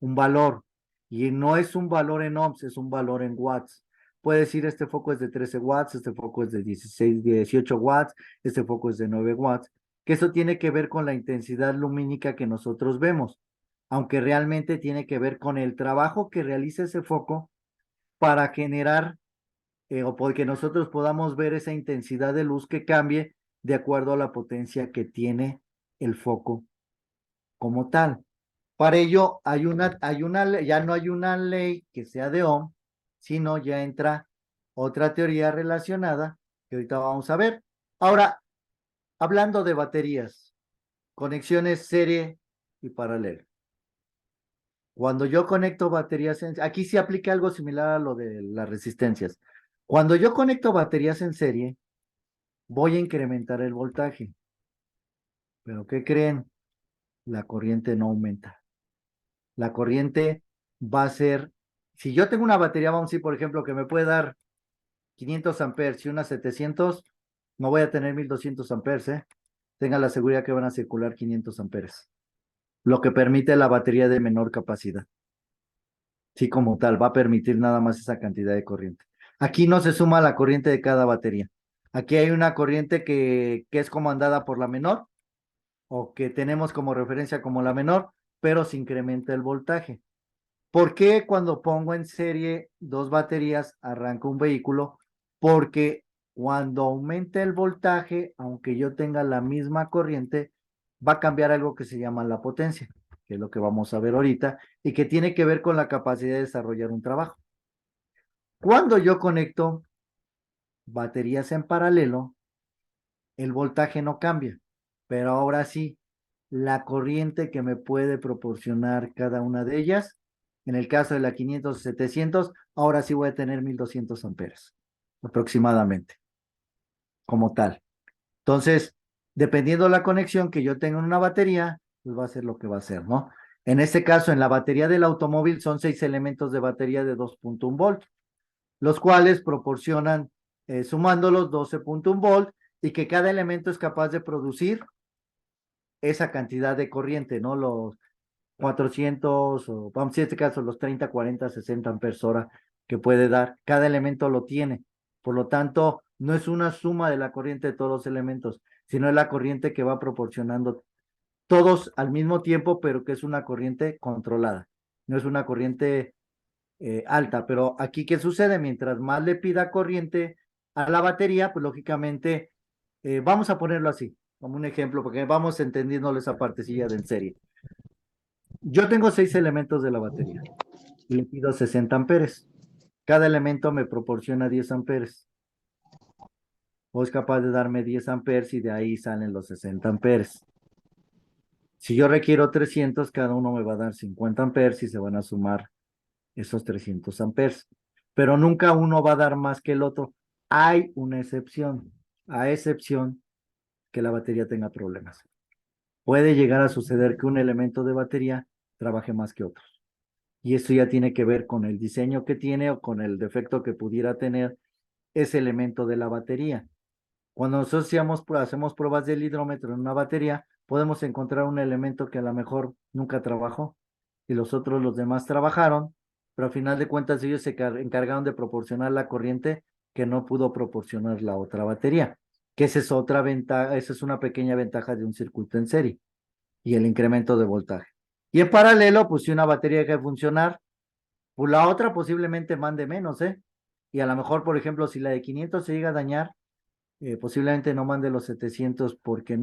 un valor y no es un valor en ohms, es un valor en watts. Puede decir este foco es de 13 watts, este foco es de 16, 18 watts, este foco es de 9 watts, que eso tiene que ver con la intensidad lumínica que nosotros vemos, aunque realmente tiene que ver con el trabajo que realiza ese foco para generar o porque nosotros podamos ver esa intensidad de luz que cambie de acuerdo a la potencia que tiene el foco como tal. Para ello ya no hay una ley que sea de Ohm, sino ya entra otra teoría relacionada que ahorita vamos a ver. Ahora, hablando de baterías, conexiones serie y paralelo. Cuando yo conecto baterías aquí sí aplica algo similar a lo de las resistencias. Cuando yo conecto baterías en serie, voy a incrementar el voltaje. Pero ¿qué creen? La corriente no aumenta. La corriente va a ser, si yo tengo una batería, vamos a decir, por ejemplo, que me puede dar 500 amperes y una 700, no voy a tener 1200 amperes, ¿eh? Tenga la seguridad que van a circular 500 amperes, lo que permite la batería de menor capacidad. Sí, como tal, va a permitir nada más esa cantidad de corriente. Aquí no se suma la corriente de cada batería. Aquí hay una corriente que es comandada por la menor, o que tenemos como referencia como la menor, pero se incrementa el voltaje. ¿Por qué cuando pongo en serie dos baterías arranca un vehículo? Porque cuando aumente el voltaje, aunque yo tenga la misma corriente, va a cambiar algo que se llama la potencia, que es lo que vamos a ver ahorita, y que tiene que ver con la capacidad de desarrollar un trabajo. Cuando yo conecto baterías en paralelo, el voltaje no cambia, pero ahora sí, la corriente que me puede proporcionar cada una de ellas, en el caso de la 500 o 700, ahora sí voy a tener 1200 amperes, aproximadamente, como tal. Entonces, dependiendo de la conexión que yo tenga en una batería, pues va a ser lo que va a ser, ¿no? En este caso, en la batería del automóvil son 6 elementos de batería de 2.1 volt, los cuales proporcionan, sumándolos, 12.1 volt, y que cada elemento es capaz de producir esa cantidad de corriente, ¿no? Los 400, o vamos, en este caso, los 30, 40, 60 amperes hora que puede dar. Cada elemento lo tiene. Por lo tanto, no es una suma de la corriente de todos los elementos, sino es la corriente que va proporcionando todos al mismo tiempo, pero que es una corriente controlada. No es una corriente alta. Pero aquí, ¿qué sucede? Mientras más le pida corriente a la batería, pues lógicamente, vamos a ponerlo así, como un ejemplo, porque vamos entendiendo esa partecilla de en serie. Yo tengo 6 elementos de la batería y le pido 60 amperes. Cada elemento me proporciona 10 amperes. O es capaz de darme 10 amperes y de ahí salen los 60 amperes. Si yo requiero 300, cada uno me va a dar 50 amperes y se van a sumar esos 300 amperes. Pero nunca uno va a dar más que el otro. Hay una excepción, a excepción que la batería tenga problemas. Puede llegar a suceder que un elemento de batería trabaje más que otros. Y esto ya tiene que ver con el diseño que tiene o con el defecto que pudiera tener ese elemento de la batería. Cuando nosotros hacemos pruebas del hidrómetro en una batería, podemos encontrar un elemento que a lo mejor nunca trabajó y los demás trabajaron, pero al final de cuentas ellos se encargaron de proporcionar la corriente que no pudo proporcionar la otra batería, que esa es otra ventaja, esa es una pequeña ventaja de un circuito en serie y el incremento de voltaje. Y en paralelo, pues si una batería deja de funcionar, pues la otra posiblemente mande menos, ¿eh? Y a lo mejor, por ejemplo, si la de 500 se llega a dañar, posiblemente no mande los 700 porque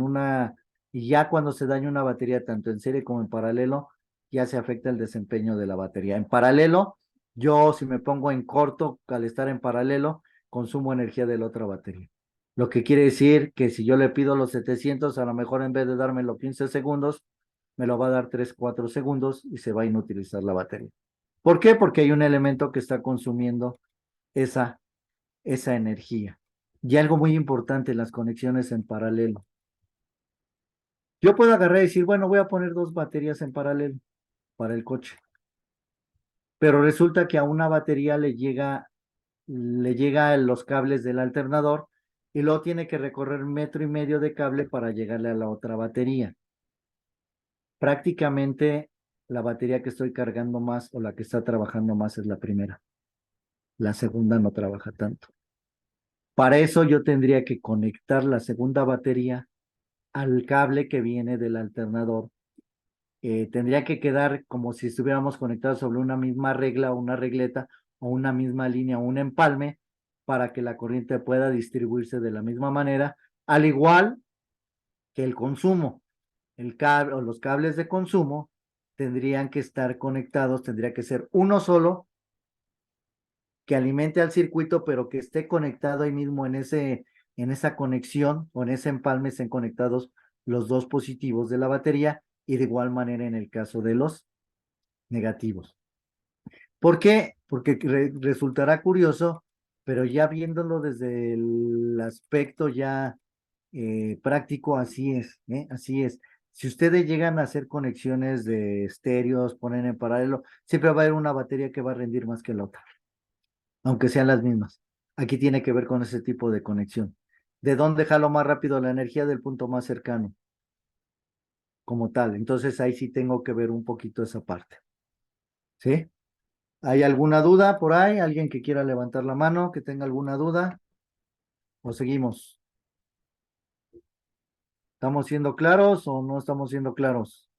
y ya cuando se daña una batería tanto en serie como en paralelo, ya se afecta el desempeño de la batería. En paralelo, yo si me pongo en corto al estar en paralelo, consumo energía de la otra batería. Lo que quiere decir que si yo le pido los 700, a lo mejor en vez de dármelo 15 segundos, me lo va a dar 3, 4 segundos y se va a inutilizar la batería. ¿Por qué? Porque hay un elemento que está consumiendo esa, esa energía. Y algo muy importante, las conexiones en paralelo. Yo puedo agarrar y decir, bueno, voy a poner 2 baterías en paralelo para el coche. Pero resulta que a una batería le llega los cables del alternador y luego tiene que recorrer 1,5 metros de cable para llegarle a la otra batería. Prácticamente la batería que estoy cargando más o la que está trabajando más es la primera. La segunda no trabaja tanto. Para eso yo tendría que conectar la segunda batería al cable que viene del alternador. Tendría que quedar como si estuviéramos conectados sobre una misma regla o una regleta o una misma línea o un empalme para que la corriente pueda distribuirse de la misma manera, al igual que el consumo. El cable o los cables de consumo tendrían que estar conectados, tendría que ser uno solo que alimente al circuito, pero que esté conectado ahí mismo en esa conexión o en ese empalme estén conectados los dos positivos de la batería y de igual manera en el caso de los negativos. ¿Por qué? Porque resultará curioso, pero ya viéndolo desde el aspecto ya práctico, así es, ¿eh? Así es. Si ustedes llegan a hacer conexiones de estéreos, ponen en paralelo, siempre va a haber una batería que va a rendir más que la otra, aunque sean las mismas. Aquí tiene que ver con ese tipo de conexión. ¿De dónde jalo más rápido la energía? Del punto más cercano, como tal. Entonces ahí sí tengo que ver un poquito esa parte. ¿Sí? ¿Hay alguna duda por ahí? ¿Alguien que quiera levantar la mano, que tenga alguna duda? ¿O seguimos? ¿Estamos siendo claros o no estamos siendo claros?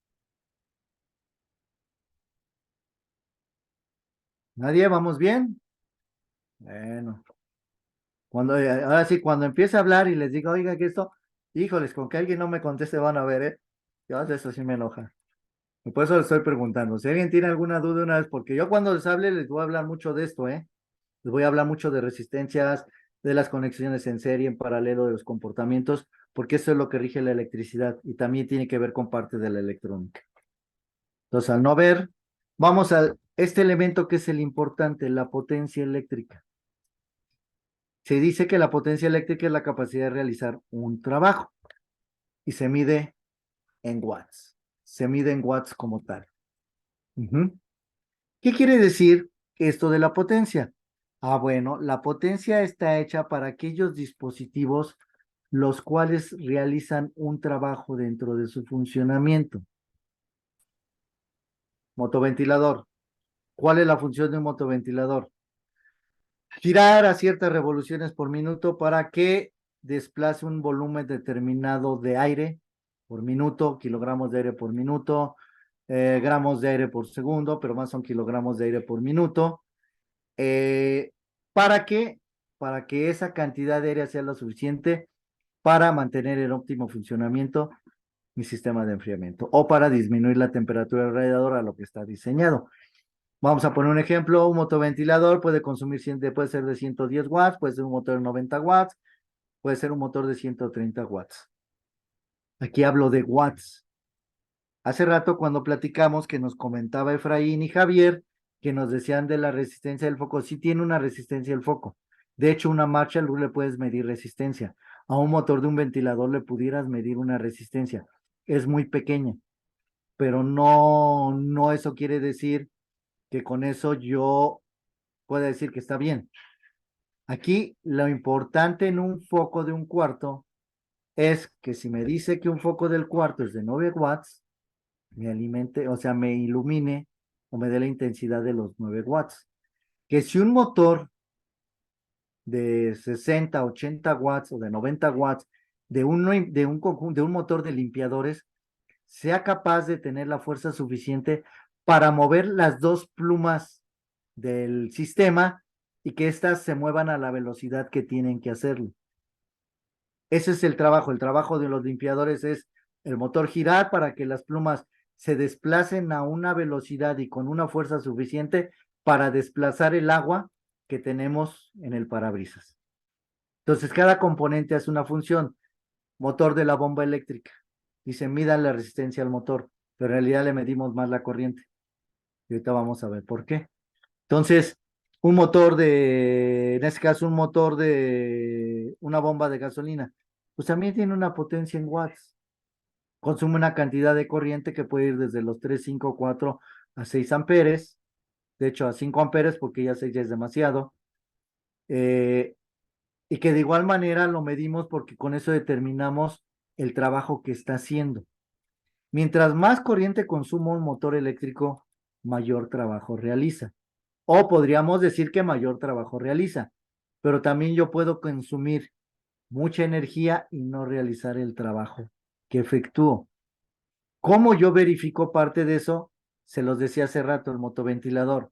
¿Nadie? ¿Vamos bien? Bueno, ahora sí, cuando empiece a hablar y les diga, oiga, que esto, híjoles, con que alguien no me conteste van a ver, ¿eh? Yo eso sí me enoja. Y por eso les estoy preguntando. Si alguien tiene alguna duda una vez, porque yo cuando les hable les voy a hablar mucho de esto, ¿eh? Les voy a hablar mucho de resistencias, de las conexiones en serie, en paralelo, de los comportamientos, porque eso es lo que rige la electricidad y también tiene que ver con parte de la electrónica. Entonces, al no ver, vamos a este elemento que es el importante, la potencia eléctrica. Se dice que la potencia eléctrica es la capacidad de realizar un trabajo y se mide en watts. Se mide en watts como tal. ¿Qué quiere decir esto de la potencia? Ah, bueno, la potencia está hecha para aquellos dispositivos los cuales realizan un trabajo dentro de su funcionamiento. Motoventilador. ¿Cuál es la función de un motoventilador? Girar a ciertas revoluciones por minuto para que desplace un volumen determinado de aire por minuto, kilogramos de aire por minuto, gramos de aire por segundo, pero más son kilogramos de aire por minuto. Eh, ¿Para qué? Para que esa cantidad de aire sea lo suficiente para mantener el óptimo funcionamiento mi sistema de enfriamiento o para disminuir la temperatura del radiador a lo que está diseñado. Vamos a poner un ejemplo, un motoventilador puede consumir, puede ser de 110 watts, puede ser un motor de 90 watts, puede ser un motor de 130 watts. Aquí hablo de watts. Hace rato cuando platicamos que nos comentaba Efraín y Javier que nos decían de la resistencia del foco, sí tiene una resistencia el foco. De hecho, una marcha le puedes medir resistencia. A un motor de un ventilador le pudieras medir una resistencia. Es muy pequeña, pero no eso quiere decir que con eso yo pueda decir que está bien. Aquí lo importante en un foco de un cuarto es que si me dice que un foco del cuarto es de 9 watts, me alimente, o sea, me ilumine o me dé la intensidad de los 9 watts. Que si un motor de 60, 80 watts o de 90 watts de un motor de limpiadores sea capaz de tener la fuerza suficiente para mover las dos plumas del sistema y que éstas se muevan a la velocidad que tienen que hacerlo. Ese es el trabajo de los limpiadores es el motor girar para que las plumas se desplacen a una velocidad y con una fuerza suficiente para desplazar el agua que tenemos en el parabrisas. Entonces, cada componente hace una función. Motor de la bomba eléctrica. Dice, midan la resistencia al motor, pero en realidad le medimos más la corriente. Y ahorita vamos a ver por qué. Entonces, en este caso, un motor de una bomba de gasolina, pues también tiene una potencia en watts. Consume una cantidad de corriente que puede ir desde los 3, 5, 4 a 6 amperes. De hecho, a 5 amperes, porque ya 6 ya es demasiado. Y que de igual manera lo medimos porque con eso determinamos el trabajo que está haciendo. Mientras más corriente consuma un motor eléctrico, mayor trabajo realiza. O podríamos decir que mayor trabajo realiza, pero también yo puedo consumir mucha energía y no realizar el trabajo que efectúo. ¿Cómo yo verifico parte de eso? Se los decía hace rato, el motoventilador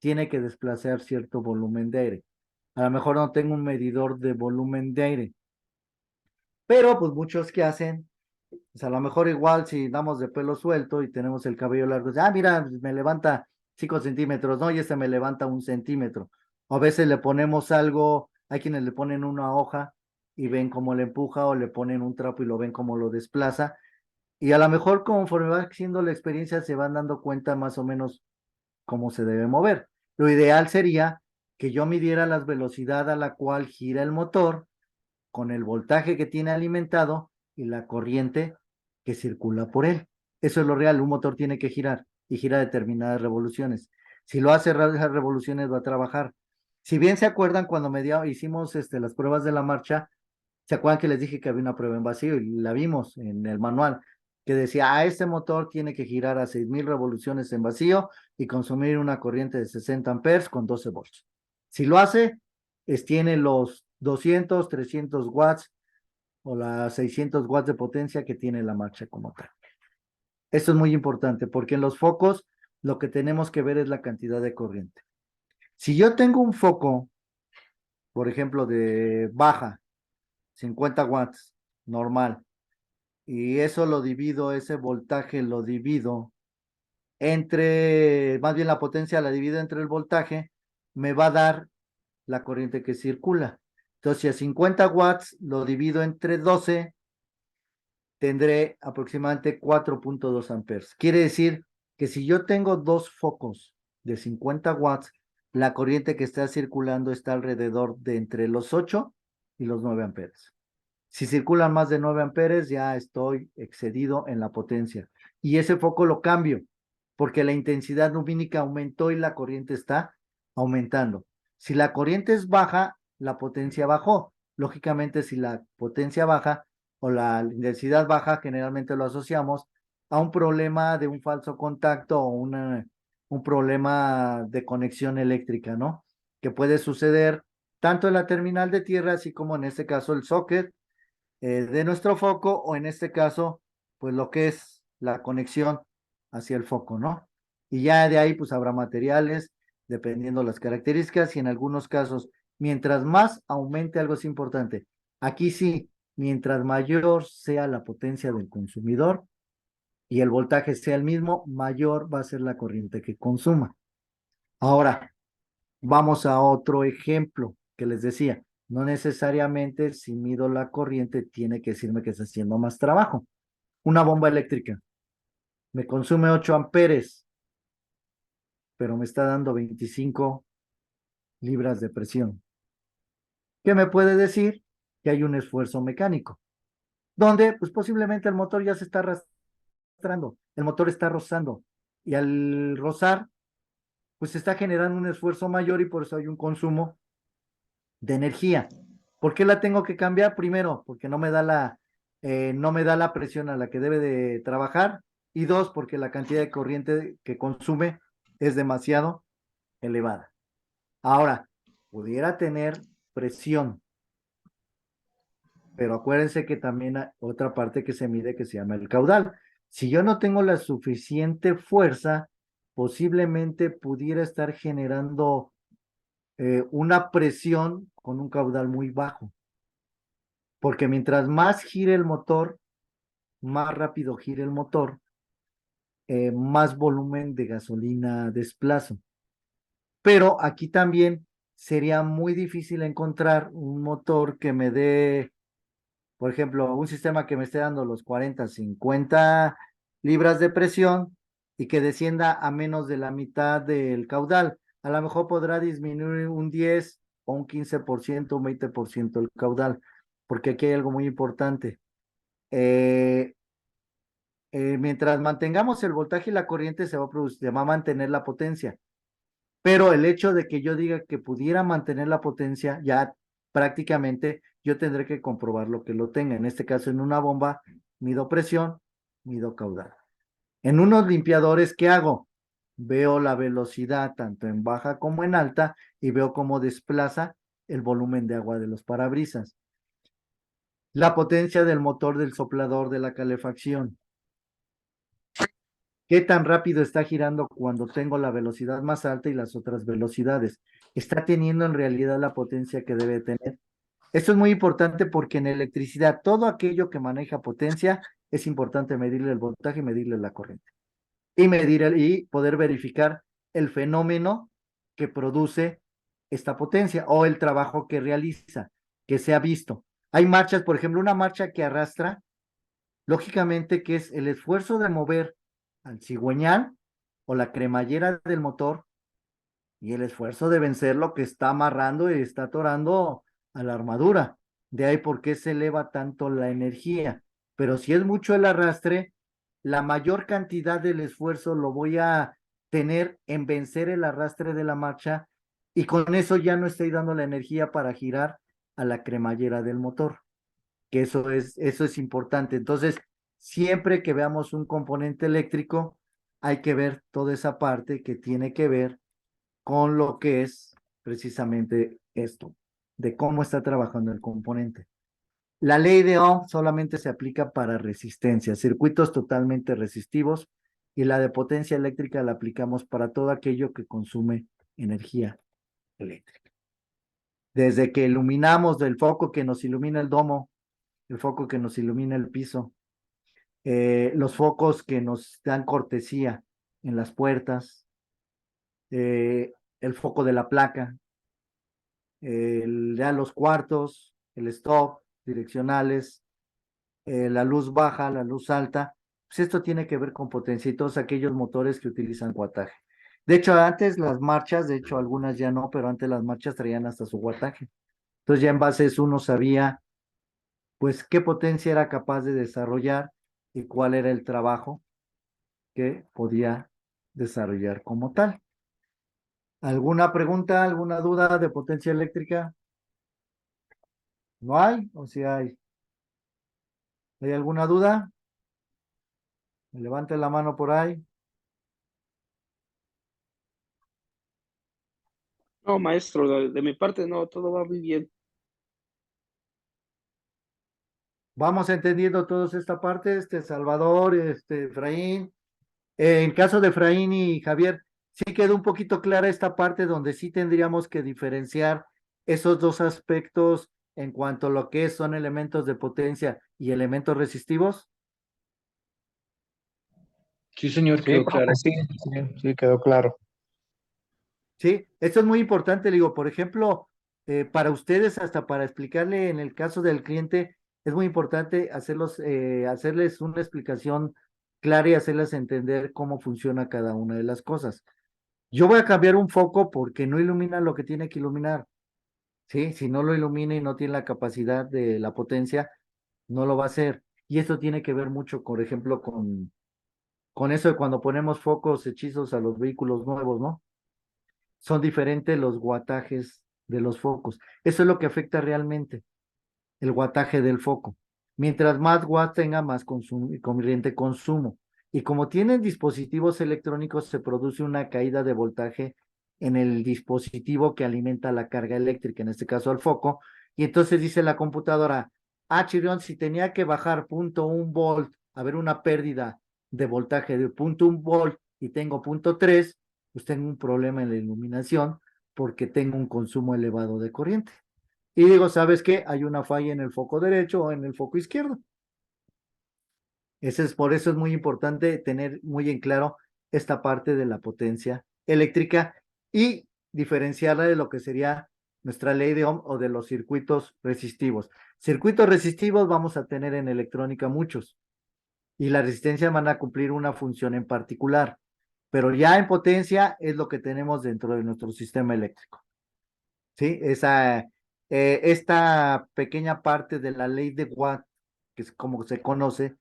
tiene que desplazar cierto volumen de aire. A lo mejor no tengo un medidor de volumen de aire, pero pues muchos que hacen, pues a lo mejor igual si damos de pelo suelto y tenemos el cabello largo, mira, me levanta 5 centímetros, no, y este me levanta 1 centímetro. O a veces le ponemos algo, hay quienes le ponen una hoja y ven cómo le empuja, o le ponen un trapo y lo ven cómo lo desplaza. Y a lo mejor conforme va haciendo la experiencia se van dando cuenta más o menos cómo se debe mover. Lo ideal sería que yo midiera la velocidad a la cual gira el motor con el voltaje que tiene alimentado y la corriente que circula por él. Eso es lo real, un motor tiene que girar y gira determinadas revoluciones. Si lo hace esas revoluciones va a trabajar. Si bien se acuerdan cuando hicimos las pruebas de la marcha, ¿se acuerdan que les dije que había una prueba en vacío y la vimos en el manual? Que decía, este motor tiene que girar a 6,000 revoluciones en vacío y consumir una corriente de 60 amperes con 12 volts. Si lo hace, tiene los 200, 300 watts o las 600 watts de potencia que tiene la marcha como tal. Esto es muy importante porque en los focos lo que tenemos que ver es la cantidad de corriente. Si yo tengo un foco, por ejemplo, de baja, 50 watts, normal, y eso lo divido, ese voltaje lo divido entre, más bien la potencia la divido entre el voltaje, me va a dar la corriente que circula. Entonces, si a 50 watts lo divido entre 12, tendré aproximadamente 4.2 amperes. Quiere decir que si yo tengo dos focos de 50 watts, la corriente que está circulando está alrededor de entre los 8 y los 9 amperes. Si circulan más de 9 amperes, ya estoy excedido en la potencia. Y ese foco lo cambio, porque la intensidad lumínica aumentó y la corriente está aumentando. Si la corriente es baja, la potencia bajó. Lógicamente, si la potencia baja o la intensidad baja, generalmente lo asociamos a un problema de un falso contacto o un problema de conexión eléctrica, ¿no? Que puede suceder tanto en la terminal de tierra, así como en este caso el socket de nuestro foco, o en este caso, pues lo que es la conexión hacia el foco, ¿no? Y ya de ahí, pues habrá materiales, dependiendo las características, y en algunos casos, mientras más aumente, algo es importante. Aquí sí, mientras mayor sea la potencia del consumidor y el voltaje sea el mismo, mayor va a ser la corriente que consuma. Ahora, vamos a otro ejemplo que les decía. No necesariamente si mido la corriente tiene que decirme que está haciendo más trabajo. Una bomba eléctrica me consume 8 amperes, pero me está dando 25 libras de presión. ¿Qué me puede decir? Que hay un esfuerzo mecánico, donde pues posiblemente el motor ya se está arrastrando, el motor está rozando, y al rozar, pues se está generando un esfuerzo mayor y por eso hay un consumo de energía. ¿Por qué la tengo que cambiar? Primero, porque no me da la presión a la que debe de trabajar. Y dos, porque la cantidad de corriente que consume es demasiado elevada. Ahora, pudiera tener presión, pero acuérdense que también hay otra parte que se mide que se llama el caudal. Si yo no tengo la suficiente fuerza, posiblemente pudiera estar generando una presión con un caudal muy bajo. Porque mientras más gire el motor, más rápido gire el motor, más volumen de gasolina desplazo. Pero aquí también sería muy difícil encontrar un motor que me dé, por ejemplo, un sistema que me esté dando los 40, 50 libras de presión y que descienda a menos de la mitad del caudal. A lo mejor podrá disminuir un 10 o un 15%, un 20% el caudal, porque aquí hay algo muy importante. Mientras mantengamos el voltaje y la corriente se va a mantener la potencia. Pero el hecho de que yo diga que pudiera mantener la potencia, ya prácticamente yo tendré que comprobar lo que lo tenga. En este caso, en una bomba, mido presión, mido caudal. En unos limpiadores, ¿qué hago? Veo la velocidad tanto en baja como en alta y veo cómo desplaza el volumen de agua de los parabrisas. La potencia del motor del soplador de la calefacción. ¿Qué tan rápido está girando cuando tengo la velocidad más alta y las otras velocidades? ¿Está teniendo en realidad la potencia que debe tener? Esto es muy importante porque en electricidad todo aquello que maneja potencia es importante medirle el voltaje y medirle la corriente. Y poder verificar el fenómeno que produce esta potencia o el trabajo que realiza, que se ha visto. Hay marchas, por ejemplo, una marcha que arrastra, lógicamente que es el esfuerzo de mover al cigüeñal o la cremallera del motor y el esfuerzo de vencer lo que está amarrando y está atorando a la armadura. De ahí por qué se eleva tanto la energía. Pero si es mucho el arrastre, la mayor cantidad del esfuerzo lo voy a tener en vencer el arrastre de la marcha y con eso ya no estoy dando la energía para girar a la cremallera del motor, que eso es importante. Entonces, siempre que veamos un componente eléctrico, hay que ver toda esa parte que tiene que ver con lo que es precisamente esto, de cómo está trabajando el componente. La ley de Ohm solamente se aplica para resistencia, circuitos totalmente resistivos, y la de potencia eléctrica la aplicamos para todo aquello que consume energía eléctrica. Desde que iluminamos del foco que nos ilumina el domo, el foco que nos ilumina el piso, los focos que nos dan cortesía en las puertas, el foco de la placa, ya los cuartos, el stop, direccionales, la luz baja, la luz alta, pues esto tiene que ver con potencia y todos aquellos motores que utilizan wattaje. De hecho, antes las marchas, de hecho algunas ya no, pero antes las marchas traían hasta su wattaje. Entonces ya en base a eso uno sabía pues qué potencia era capaz de desarrollar y cuál era el trabajo que podía desarrollar como tal. ¿Alguna pregunta, alguna duda de potencia eléctrica? ¿No hay? ¿O si hay? ¿Hay alguna duda? Levante la mano por ahí. No, maestro, de mi parte no, todo va muy bien. Vamos entendiendo todos esta parte, Salvador, Efraín. En caso de Efraín y Javier, sí quedó un poquito clara esta parte donde sí tendríamos que diferenciar esos dos aspectos en cuanto a lo que son elementos de potencia y elementos resistivos. Sí, señor, Sí, quedó profe, claro. sí, quedó claro. Sí, esto es muy importante, le digo, por ejemplo, para ustedes, hasta para explicarle en el caso del cliente, es muy importante hacerles una explicación clara y hacerles entender cómo funciona cada una de las cosas. Yo voy a cambiar un foco porque no ilumina lo que tiene que iluminar, ¿sí? Si no lo ilumina y no tiene la capacidad de la potencia, no lo va a hacer. Y esto tiene que ver mucho, por ejemplo, con eso de cuando ponemos focos hechizos a los vehículos nuevos, ¿no? Son diferentes los wattajes de los focos. Eso es lo que afecta realmente el wattaje del foco. Mientras más watts tenga, más corriente consumo. Y como tienen dispositivos electrónicos, se produce una caída de voltaje en el dispositivo que alimenta la carga eléctrica, en este caso al foco. Y entonces dice la computadora, Chirión, si tenía que bajar 0.1 volt, haber una pérdida de voltaje de 0.1 volt y tengo 0.3, pues tengo un problema en la iluminación porque tengo un consumo elevado de corriente. Y digo, ¿sabes qué? Hay una falla en el foco derecho o en el foco izquierdo. Por eso es muy importante tener muy en claro esta parte de la potencia eléctrica y diferenciarla de lo que sería nuestra ley de Ohm o de los circuitos resistivos. Circuitos resistivos vamos a tener en electrónica muchos y la resistencia van a cumplir una función en particular, pero ya en potencia es lo que tenemos dentro de nuestro sistema eléctrico. ¿Sí? Esta pequeña parte de la ley de Watt, que es como se conoce,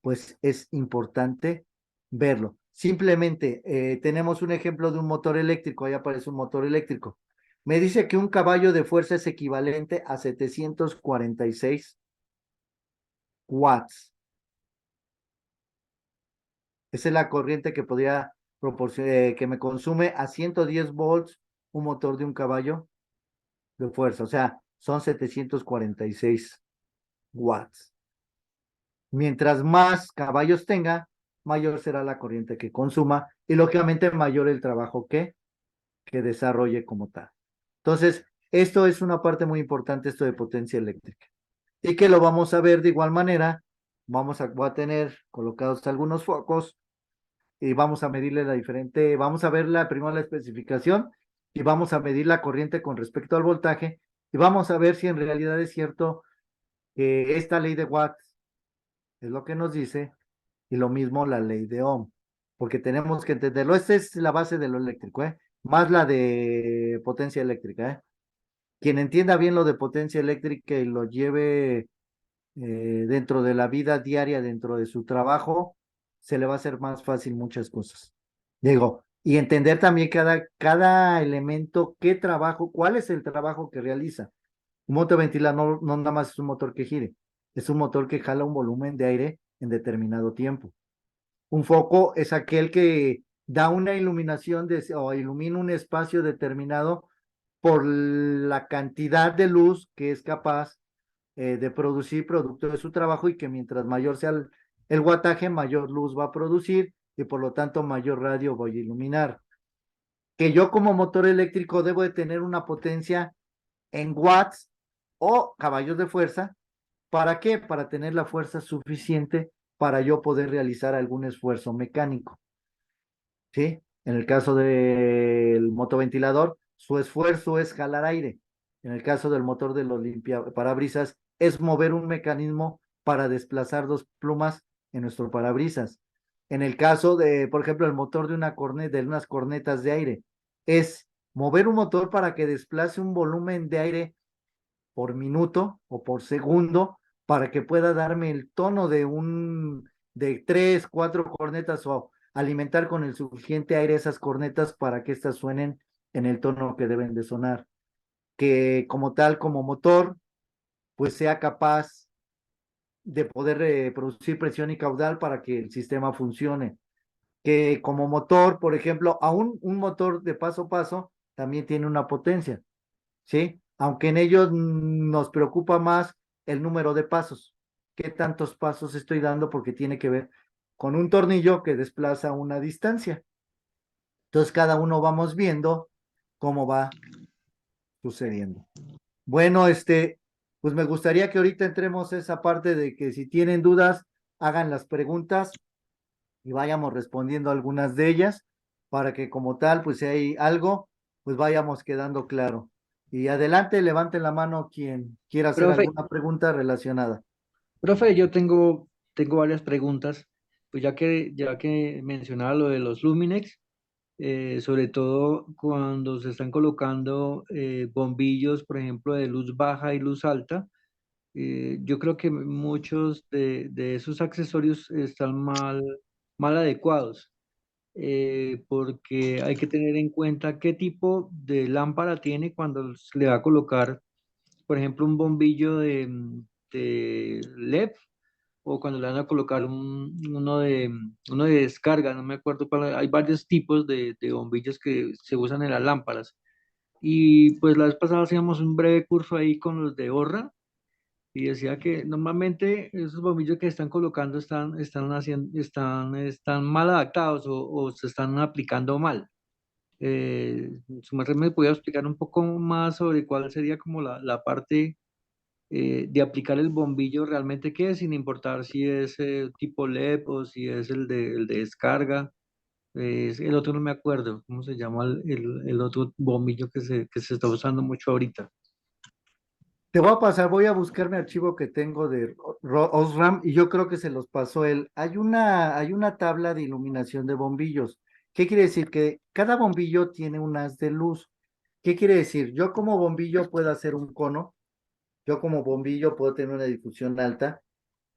pues es importante verlo. Simplemente tenemos un ejemplo de un motor eléctrico, ahí aparece un motor eléctrico. Me dice que un caballo de fuerza es equivalente a 746 watts. Esa es la corriente que podría proporcionar, que me consume a 110 volts un motor de un caballo de fuerza, o sea, son 746 watts. Mientras más caballos tenga, mayor será la corriente que consuma y lógicamente mayor el trabajo que desarrolle como tal. Entonces, esto es una parte muy importante, esto de potencia eléctrica. Y que lo vamos a ver de igual manera, voy a tener colocados algunos focos y vamos a medirle vamos a ver primero la especificación y vamos a medir la corriente con respecto al voltaje y vamos a ver si en realidad es cierto que esta ley de Watts es lo que nos dice, y lo mismo la ley de Ohm, porque tenemos que entenderlo. Esta es la base de lo eléctrico, más la de potencia eléctrica. Quien entienda bien lo de potencia eléctrica y lo lleve dentro de la vida diaria, dentro de su trabajo, se le va a hacer más fácil muchas cosas. Digo, y entender también cada elemento, qué trabajo, cuál es el trabajo que realiza. Un motor ventilador no nada más es un motor que gire, es un motor que jala un volumen de aire en determinado tiempo. Un foco es aquel que da una iluminación o ilumina un espacio determinado por la cantidad de luz que es capaz de producir producto de su trabajo y que mientras mayor sea el wattaje, mayor luz va a producir y por lo tanto mayor radio voy a iluminar. que yo como motor eléctrico debo de tener una potencia en watts o caballos de fuerza. ¿Para qué? Para tener la fuerza suficiente para yo poder realizar algún esfuerzo mecánico. ¿Sí? En el caso del motoventilador, su esfuerzo es jalar aire. En el caso del motor de los limpiaparabrisas, es mover un mecanismo para desplazar dos plumas en nuestro parabrisas. En el caso de, por ejemplo, el motor de unas cornetas de aire, es mover un motor para que desplace un volumen de aire por minuto o por segundo para que pueda darme el tono de 3, 4 cornetas o alimentar con el suficiente aire esas cornetas para que éstas suenen en el tono que deben de sonar. Que como tal, como motor, pues sea capaz de poder producir presión y caudal para que el sistema funcione. Que como motor, por ejemplo, aún un motor de paso a paso también tiene una potencia. ¿Sí? Aunque en ellos nos preocupa más el número de pasos. ¿Qué tantos pasos estoy dando? Porque tiene que ver con un tornillo que desplaza una distancia. Entonces, cada uno vamos viendo cómo va sucediendo. Bueno, pues me gustaría que ahorita entremos a esa parte de que si tienen dudas, hagan las preguntas y vayamos respondiendo algunas de ellas para que como tal, pues si hay algo, pues vayamos quedando claro. Y adelante, levanten la mano quien quiera hacer Profe, alguna pregunta relacionada. profe, yo tengo varias preguntas, pues ya que mencionaba lo de los Luminex, sobre todo cuando se están colocando bombillos, por ejemplo, de luz baja y luz alta. Yo creo que muchos de esos accesorios están mal adecuados, porque hay que tener en cuenta qué tipo de lámpara tiene cuando se le va a colocar, por ejemplo, un bombillo de LED, o cuando le van a colocar uno de descarga, no me acuerdo cuál. Hay varios tipos de bombillos que se usan en las lámparas. Y pues la vez pasada hacíamos un breve curso ahí con los de Orra, y decía que normalmente esos bombillos que están colocando están mal adaptados, o se están aplicando mal. Su merced me podía explicar un poco más sobre cuál sería como la parte de aplicar el bombillo realmente que es, sin importar si es tipo LED o si es el de descarga. El otro no me acuerdo, ¿cómo se llama el otro bombillo que se está usando mucho ahorita? Te voy a pasar, voy a buscar mi archivo que tengo de Osram y yo creo que se los pasó él. Hay una tabla de iluminación de bombillos. ¿Qué quiere decir? Que cada bombillo tiene un haz de luz. ¿Qué quiere decir? Yo como bombillo puedo hacer un cono, yo como bombillo puedo tener una difusión alta,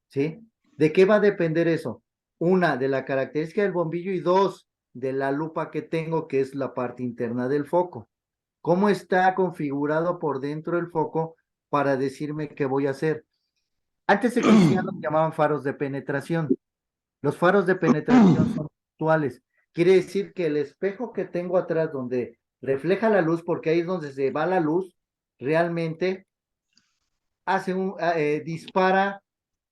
¿sí? ¿De qué va a depender eso? Una, de la característica del bombillo y dos, de la lupa que tengo, que es la parte interna del foco. ¿Cómo está configurado por dentro el foco para decirme qué voy a hacer? Antes existían lo que llamaban faros de penetración. Los faros de penetración son actuales. Quiere decir que el espejo que tengo atrás donde refleja la luz, porque ahí es donde se va la luz, realmente dispara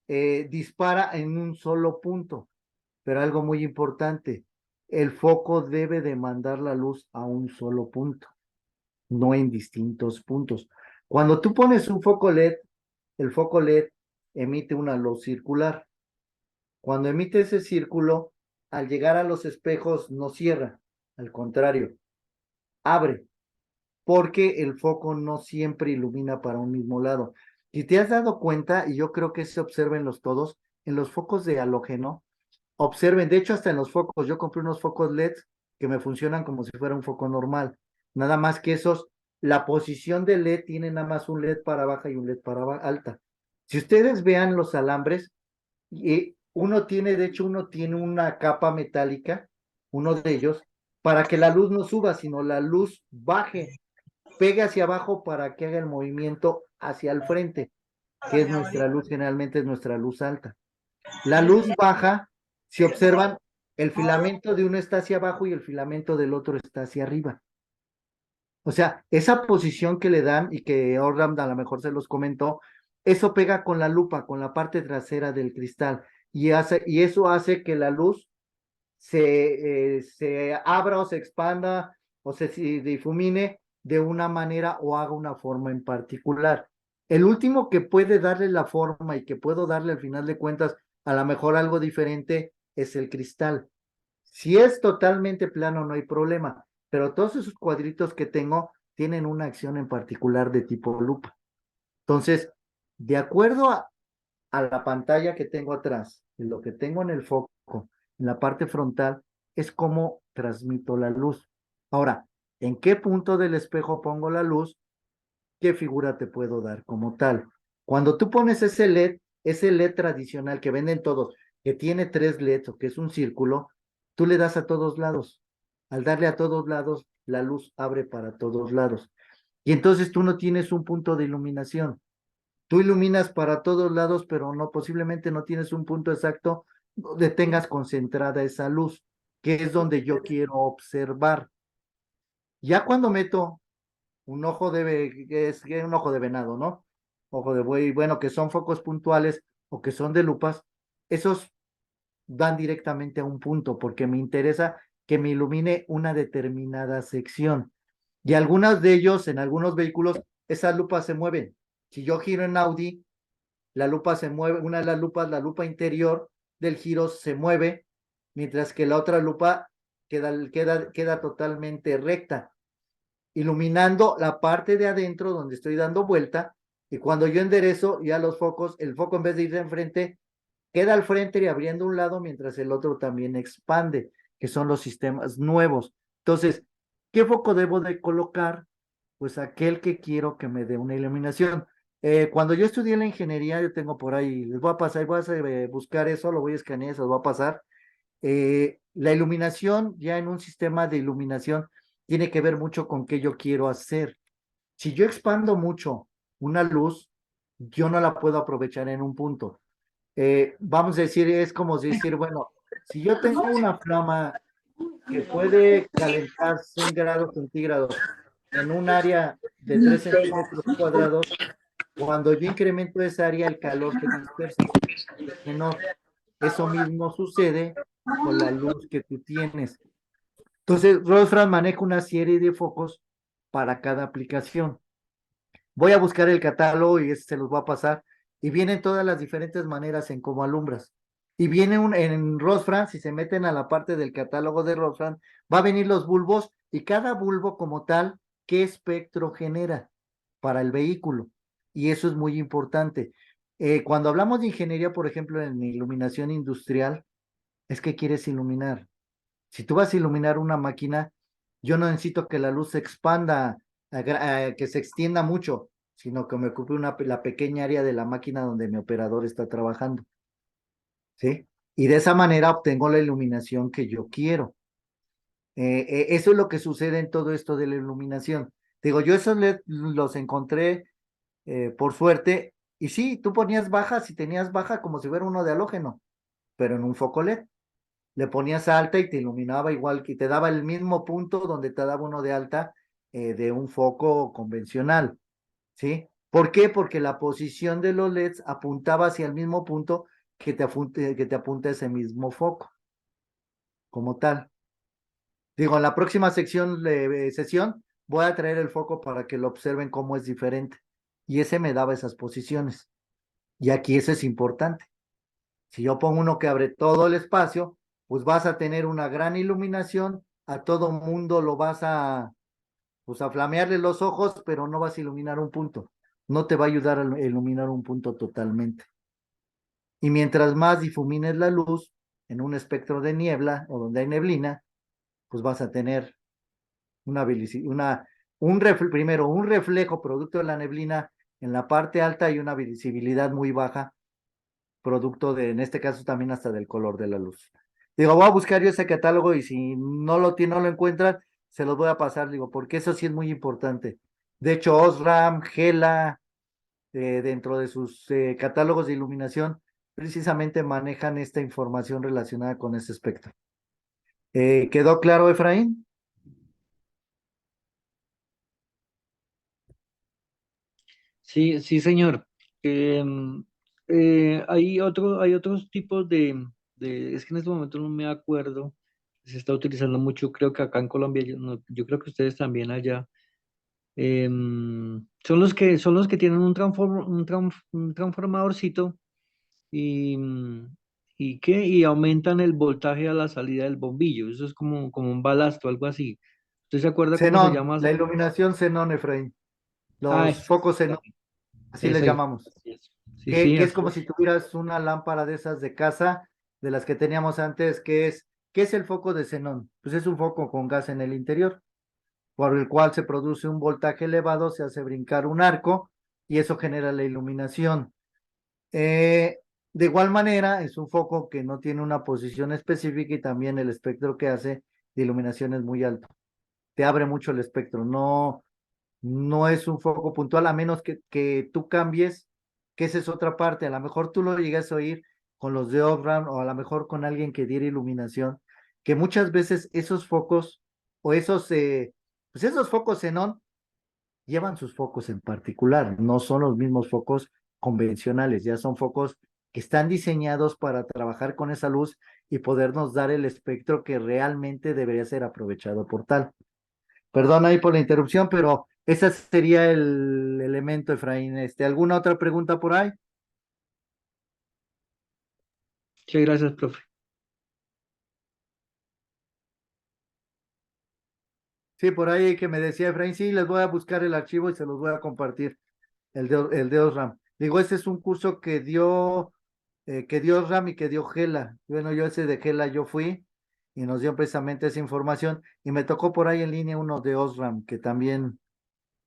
en un solo punto. Pero algo muy importante, el foco debe de mandar la luz a un solo punto, no en distintos puntos. Cuando tú pones un foco LED, el foco LED emite una luz circular. Cuando emite ese círculo, al llegar a los espejos no cierra, al contrario, abre, porque el foco no siempre ilumina para un mismo lado. Si te has dado cuenta, y yo creo que se observa en todos, en los focos de halógeno, observen, de hecho hasta en los focos, yo compré unos focos LEDs que me funcionan como si fuera un foco normal, nada más que esos, la posición del LED tiene nada más un LED para baja y un LED para alta. Si ustedes vean los alambres, uno tiene una capa metálica, uno de ellos, para que la luz no suba, sino la luz baje, pegue hacia abajo para que haga el movimiento hacia el frente, que es nuestra luz, generalmente es nuestra luz alta. La luz baja, si observan, el filamento de uno está hacia abajo y el filamento del otro está hacia arriba. O sea, esa posición que le dan y que Orram a lo mejor se los comentó, eso pega con la lupa, con la parte trasera del cristal y eso hace que la luz se abra o se expanda o se difumine de una manera o haga una forma en particular. El último que puede darle la forma y que puedo darle al final de cuentas a lo mejor algo diferente es el cristal. Si es totalmente plano no hay problema, pero todos esos cuadritos que tengo tienen una acción en particular de tipo lupa. Entonces, de acuerdo a la pantalla que tengo atrás y lo que tengo en el foco, en la parte frontal, es cómo transmito la luz. Ahora, ¿en qué punto del espejo pongo la luz? ¿Qué figura te puedo dar como tal? Cuando tú pones ese LED tradicional que venden todos, que tiene 3 LEDs o que es un círculo, tú le das a todos lados. Al darle a todos lados, la luz abre para todos lados. Y entonces tú no tienes un punto de iluminación. Tú iluminas para todos lados, pero no, posiblemente no tienes un punto exacto donde tengas concentrada esa luz, que es donde yo quiero observar. Ya cuando meto un ojo es un ojo de venado, ¿no? Ojo de buey, bueno, que son focos puntuales o que son de lupas, esos dan directamente a un punto porque me interesa que me ilumine una determinada sección. Y algunos de ellos, en algunos vehículos, esas lupas se mueven. Si yo giro en Audi, la lupa se mueve, una de las lupas, la lupa interior del giro se mueve, mientras que la otra lupa queda totalmente recta, iluminando la parte de adentro donde estoy dando vuelta, y cuando yo enderezo ya los focos, el foco en vez de ir de enfrente, queda al frente y abriendo un lado, mientras el otro también expande, que son los sistemas nuevos. Entonces, ¿qué foco debo de colocar? Pues aquel que quiero que me dé una iluminación. Cuando yo estudié la ingeniería, yo tengo por ahí, les voy a pasar, voy a buscar eso, lo voy a escanear, se lo voy a pasar. La iluminación, ya en un sistema de iluminación, tiene que ver mucho con qué yo quiero hacer. Si yo expando mucho una luz, yo no la puedo aprovechar en un punto. Vamos a decir, es como decir, bueno, si yo tengo una flama que puede calentar 100 grados centígrados en un área de 3 centímetros cuadrados, cuando yo incremento esa área, el calor que dispersa es menor. Eso mismo sucede con la luz que tú tienes. Entonces, Rosfran maneja una serie de focos para cada aplicación. Voy a buscar el catálogo y ese se los voy a pasar. Y vienen todas las diferentes maneras en cómo alumbras. Y viene en Rosfran, si se meten a la parte del catálogo de Rosfran, va a venir los bulbos y cada bulbo como tal, qué espectro genera para el vehículo. Y eso es muy importante. Cuando hablamos de ingeniería, por ejemplo, en iluminación industrial, es que quieres iluminar. Si tú vas a iluminar una máquina, yo no necesito que la luz se expanda, que se extienda mucho, sino que me ocupe la pequeña área de la máquina donde mi operador está trabajando. ¿Sí? Y de esa manera obtengo la iluminación que yo quiero. Eso es lo que sucede en todo esto de la iluminación. Digo, yo esos LED los encontré por suerte, y sí, tú ponías bajas y tenías baja como si fuera uno de halógeno, pero en un foco LED. Le ponías alta y te iluminaba igual que te daba el mismo punto donde te daba uno de alta de un foco convencional, ¿sí? ¿Por qué? Porque la posición de los LEDs apuntaba hacia el mismo punto que te apunta ese mismo foco, como tal. Digo, en la próxima sesión voy a traer el foco para que lo observen cómo es diferente. Y ese me daba esas posiciones. Y aquí eso es importante. Si yo pongo uno que abre todo el espacio, pues vas a tener una gran iluminación, a todo mundo lo vas pues a flamearle los ojos, pero no vas a iluminar un punto. No te va a ayudar a iluminar un punto totalmente. Y mientras más difumines la luz en un espectro de niebla o donde hay neblina, pues vas a tener primero un reflejo producto de la neblina en la parte alta y una visibilidad muy baja producto de, en este caso también hasta del color de la luz. Digo, voy a buscar yo ese catálogo y si no lo encuentran, se los voy a pasar, digo, porque eso sí es muy importante. De hecho, Osram, Gela, dentro de sus catálogos de iluminación, precisamente manejan esta información relacionada con ese espectro. ¿Quedó claro, Efraín? Sí, sí, señor. Em, hay otros tipos es que en este momento no me acuerdo se está utilizando mucho, creo que acá en Colombia, yo creo que ustedes también allá. Son los que tienen un transformadorcito y, y aumentan el voltaje a la salida del bombillo. Eso es como un balasto, algo así. ¿Usted se acuerda cómo se Xenón, llama? la iluminación xenón, Efraín. Ah, Los focos xenón, así les esa, llamamos. así es. Sí, Que sí, es como si tuvieras una lámpara de esas de casa, de las que teníamos antes, ¿qué es el foco de xenón? Pues es un foco con gas en el interior, por el cual se produce un voltaje elevado, se hace brincar un arco y eso genera la iluminación. De igual manera, es un foco que no tiene una posición específica y también el espectro que hace de iluminación es muy alto. Te abre mucho el espectro, no es un foco puntual, a menos que tú cambies, que esa es otra parte. A lo mejor tú lo llegas a oír con los de Osram o a lo mejor con alguien que diera iluminación, que muchas veces esos focos o pues esos focos xenón llevan sus focos en particular, no son los mismos focos convencionales, ya son focos que están diseñados para trabajar con esa luz y podernos dar el espectro que realmente debería ser aprovechado por tal. Perdón ahí por la interrupción, pero ese sería el elemento, Efraín. ¿Alguna otra pregunta por ahí? muchas gracias, profe. Sí, por ahí que me decía Efraín, sí, les voy a buscar el archivo y se los voy a compartir, el de Osram. Digo, ese es un curso que dio Osram y que dio Gela. Bueno, yo ese de Gela yo fui y nos dio precisamente esa información y me tocó por ahí en línea uno de Osram, que también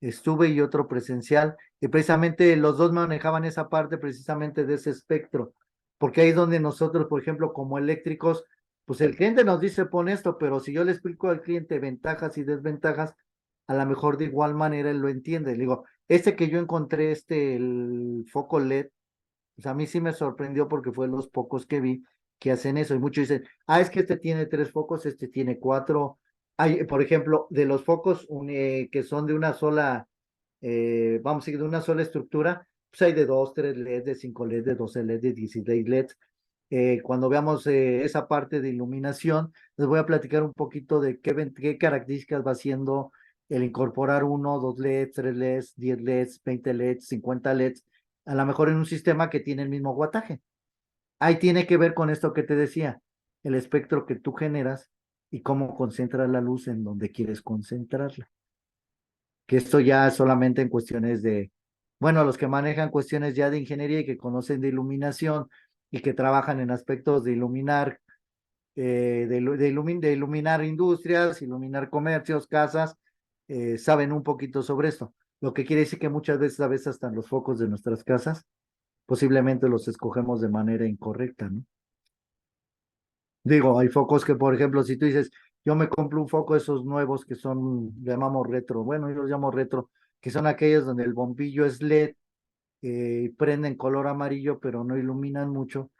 estuve y otro presencial, y precisamente los dos manejaban esa parte precisamente de ese espectro, porque ahí es donde nosotros, por ejemplo, como eléctricos, pues el cliente nos dice pon esto, pero si yo le explico al cliente ventajas y desventajas, a lo mejor de igual manera él lo entiende. Le digo, este que yo encontré, el foco LED, pues a mí sí me sorprendió porque fue los pocos que vi que hacen eso, y muchos dicen, es que este tiene 3 focos, este tiene 4. Hay, por ejemplo, de los focos que son de una sola, vamos a decir, de una sola estructura, pues hay de 2, 3 LEDs, de 5 LEDs, de 12 LEDs, de 16 LEDs. Cuando veamos esa parte de iluminación, les voy a platicar un poquito de qué características va haciendo el incorporar 1, 2 LEDs, 3 LEDs, 10 LEDs, 20 LEDs, 50 LEDs, a lo mejor en un sistema que tiene el mismo wattaje. Ahí tiene que ver con esto que te decía, el espectro que tú generas y cómo concentras la luz en donde quieres concentrarla. Que esto ya solamente en cuestiones bueno, los que manejan cuestiones ya de ingeniería y que conocen de iluminación y que trabajan en aspectos de iluminar, de iluminar industrias, iluminar comercios, casas, saben un poquito sobre esto. Lo que quiere decir que muchas veces, a veces hasta los focos de nuestras casas, posiblemente los escogemos de manera incorrecta, ¿no? Digo, hay focos que, por ejemplo, si tú dices, yo me compro un foco de esos nuevos que son, llamamos retro, bueno, yo los llamo retro, que son aquellos donde el bombillo es LED, prenden color amarillo, pero no iluminan mucho.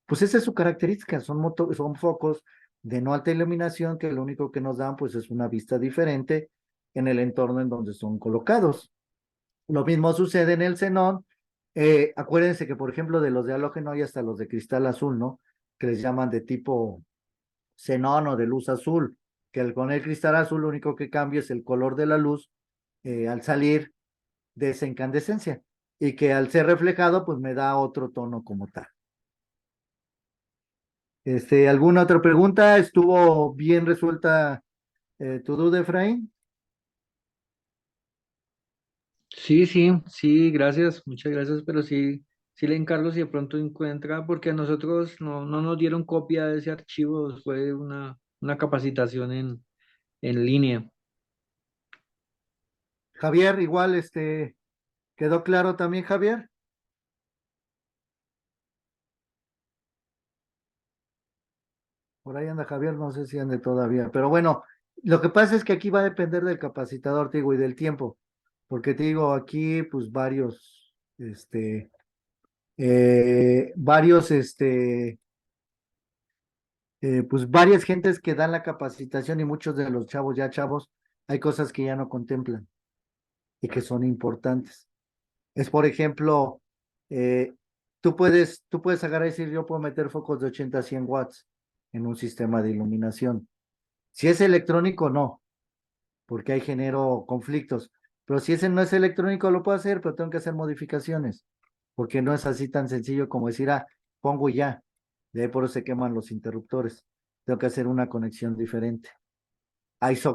Pues esa es su característica, son focos de no alta iluminación que lo único que nos dan pues es una vista diferente en el entorno en donde son colocados. Lo mismo sucede en el xenón. Acuérdense que, por ejemplo, de los de halógeno hay hasta los de cristal azul, ¿no? Que les llaman de tipo xenón o de luz azul, que con el cristal azul lo único que cambia es el color de la luz al salir de esa incandescencia y que al ser reflejado pues me da otro tono como tal. ¿Alguna otra pregunta? ¿Estuvo bien resuelta tu duda, Efraín? Sí, sí, sí, gracias, muchas gracias, pero sí, sí le encargo si de pronto encuentra, porque a nosotros no nos dieron copia de ese archivo, fue una capacitación en línea. Javier, igual, ¿quedó claro también, Javier? Por ahí anda Javier, no sé si ande todavía, pero bueno, lo que pasa es que aquí va a depender del capacitador, te digo, y del tiempo, porque te digo, aquí pues pues varias gentes que dan la capacitación y muchos de los chavos, ya chavos, hay cosas que ya no contemplan y que son importantes. Es, por ejemplo, eh, tú puedes agarrar y decir, yo puedo meter focos de 80 a 100 watts en un sistema de iluminación. Si es electrónico, no, porque ahí genero conflictos. Pero si ese no es electrónico, lo puedo hacer, pero tengo que hacer modificaciones, porque no es así tan sencillo como decir, pongo y ya. De ahí por eso se queman los interruptores. Tengo que hacer una conexión diferente.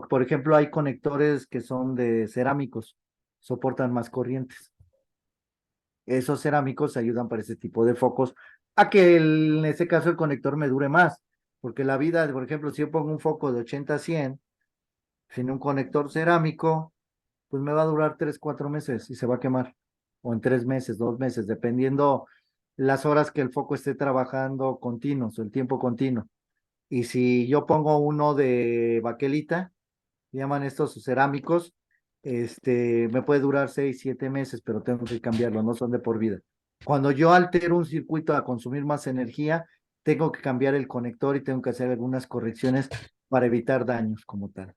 Por ejemplo, hay conectores que son de cerámicos, soportan más corrientes. Esos cerámicos ayudan para ese tipo de focos a que en este caso el conector me dure más, porque la vida, por ejemplo, si yo pongo un foco de 80 a 100, sin un conector cerámico, pues me va a durar 3, 4 meses y se va a quemar, o en 3 meses, 2 meses, dependiendo las horas que el foco esté trabajando continuos, el tiempo continuo. Y si yo pongo uno de baquelita, llaman estos cerámicos, me puede durar 6, 7 meses, pero tengo que cambiarlo, no son de por vida. Cuando yo altero un circuito a consumir más energía, tengo que cambiar el conector y tengo que hacer algunas correcciones para evitar daños como tal.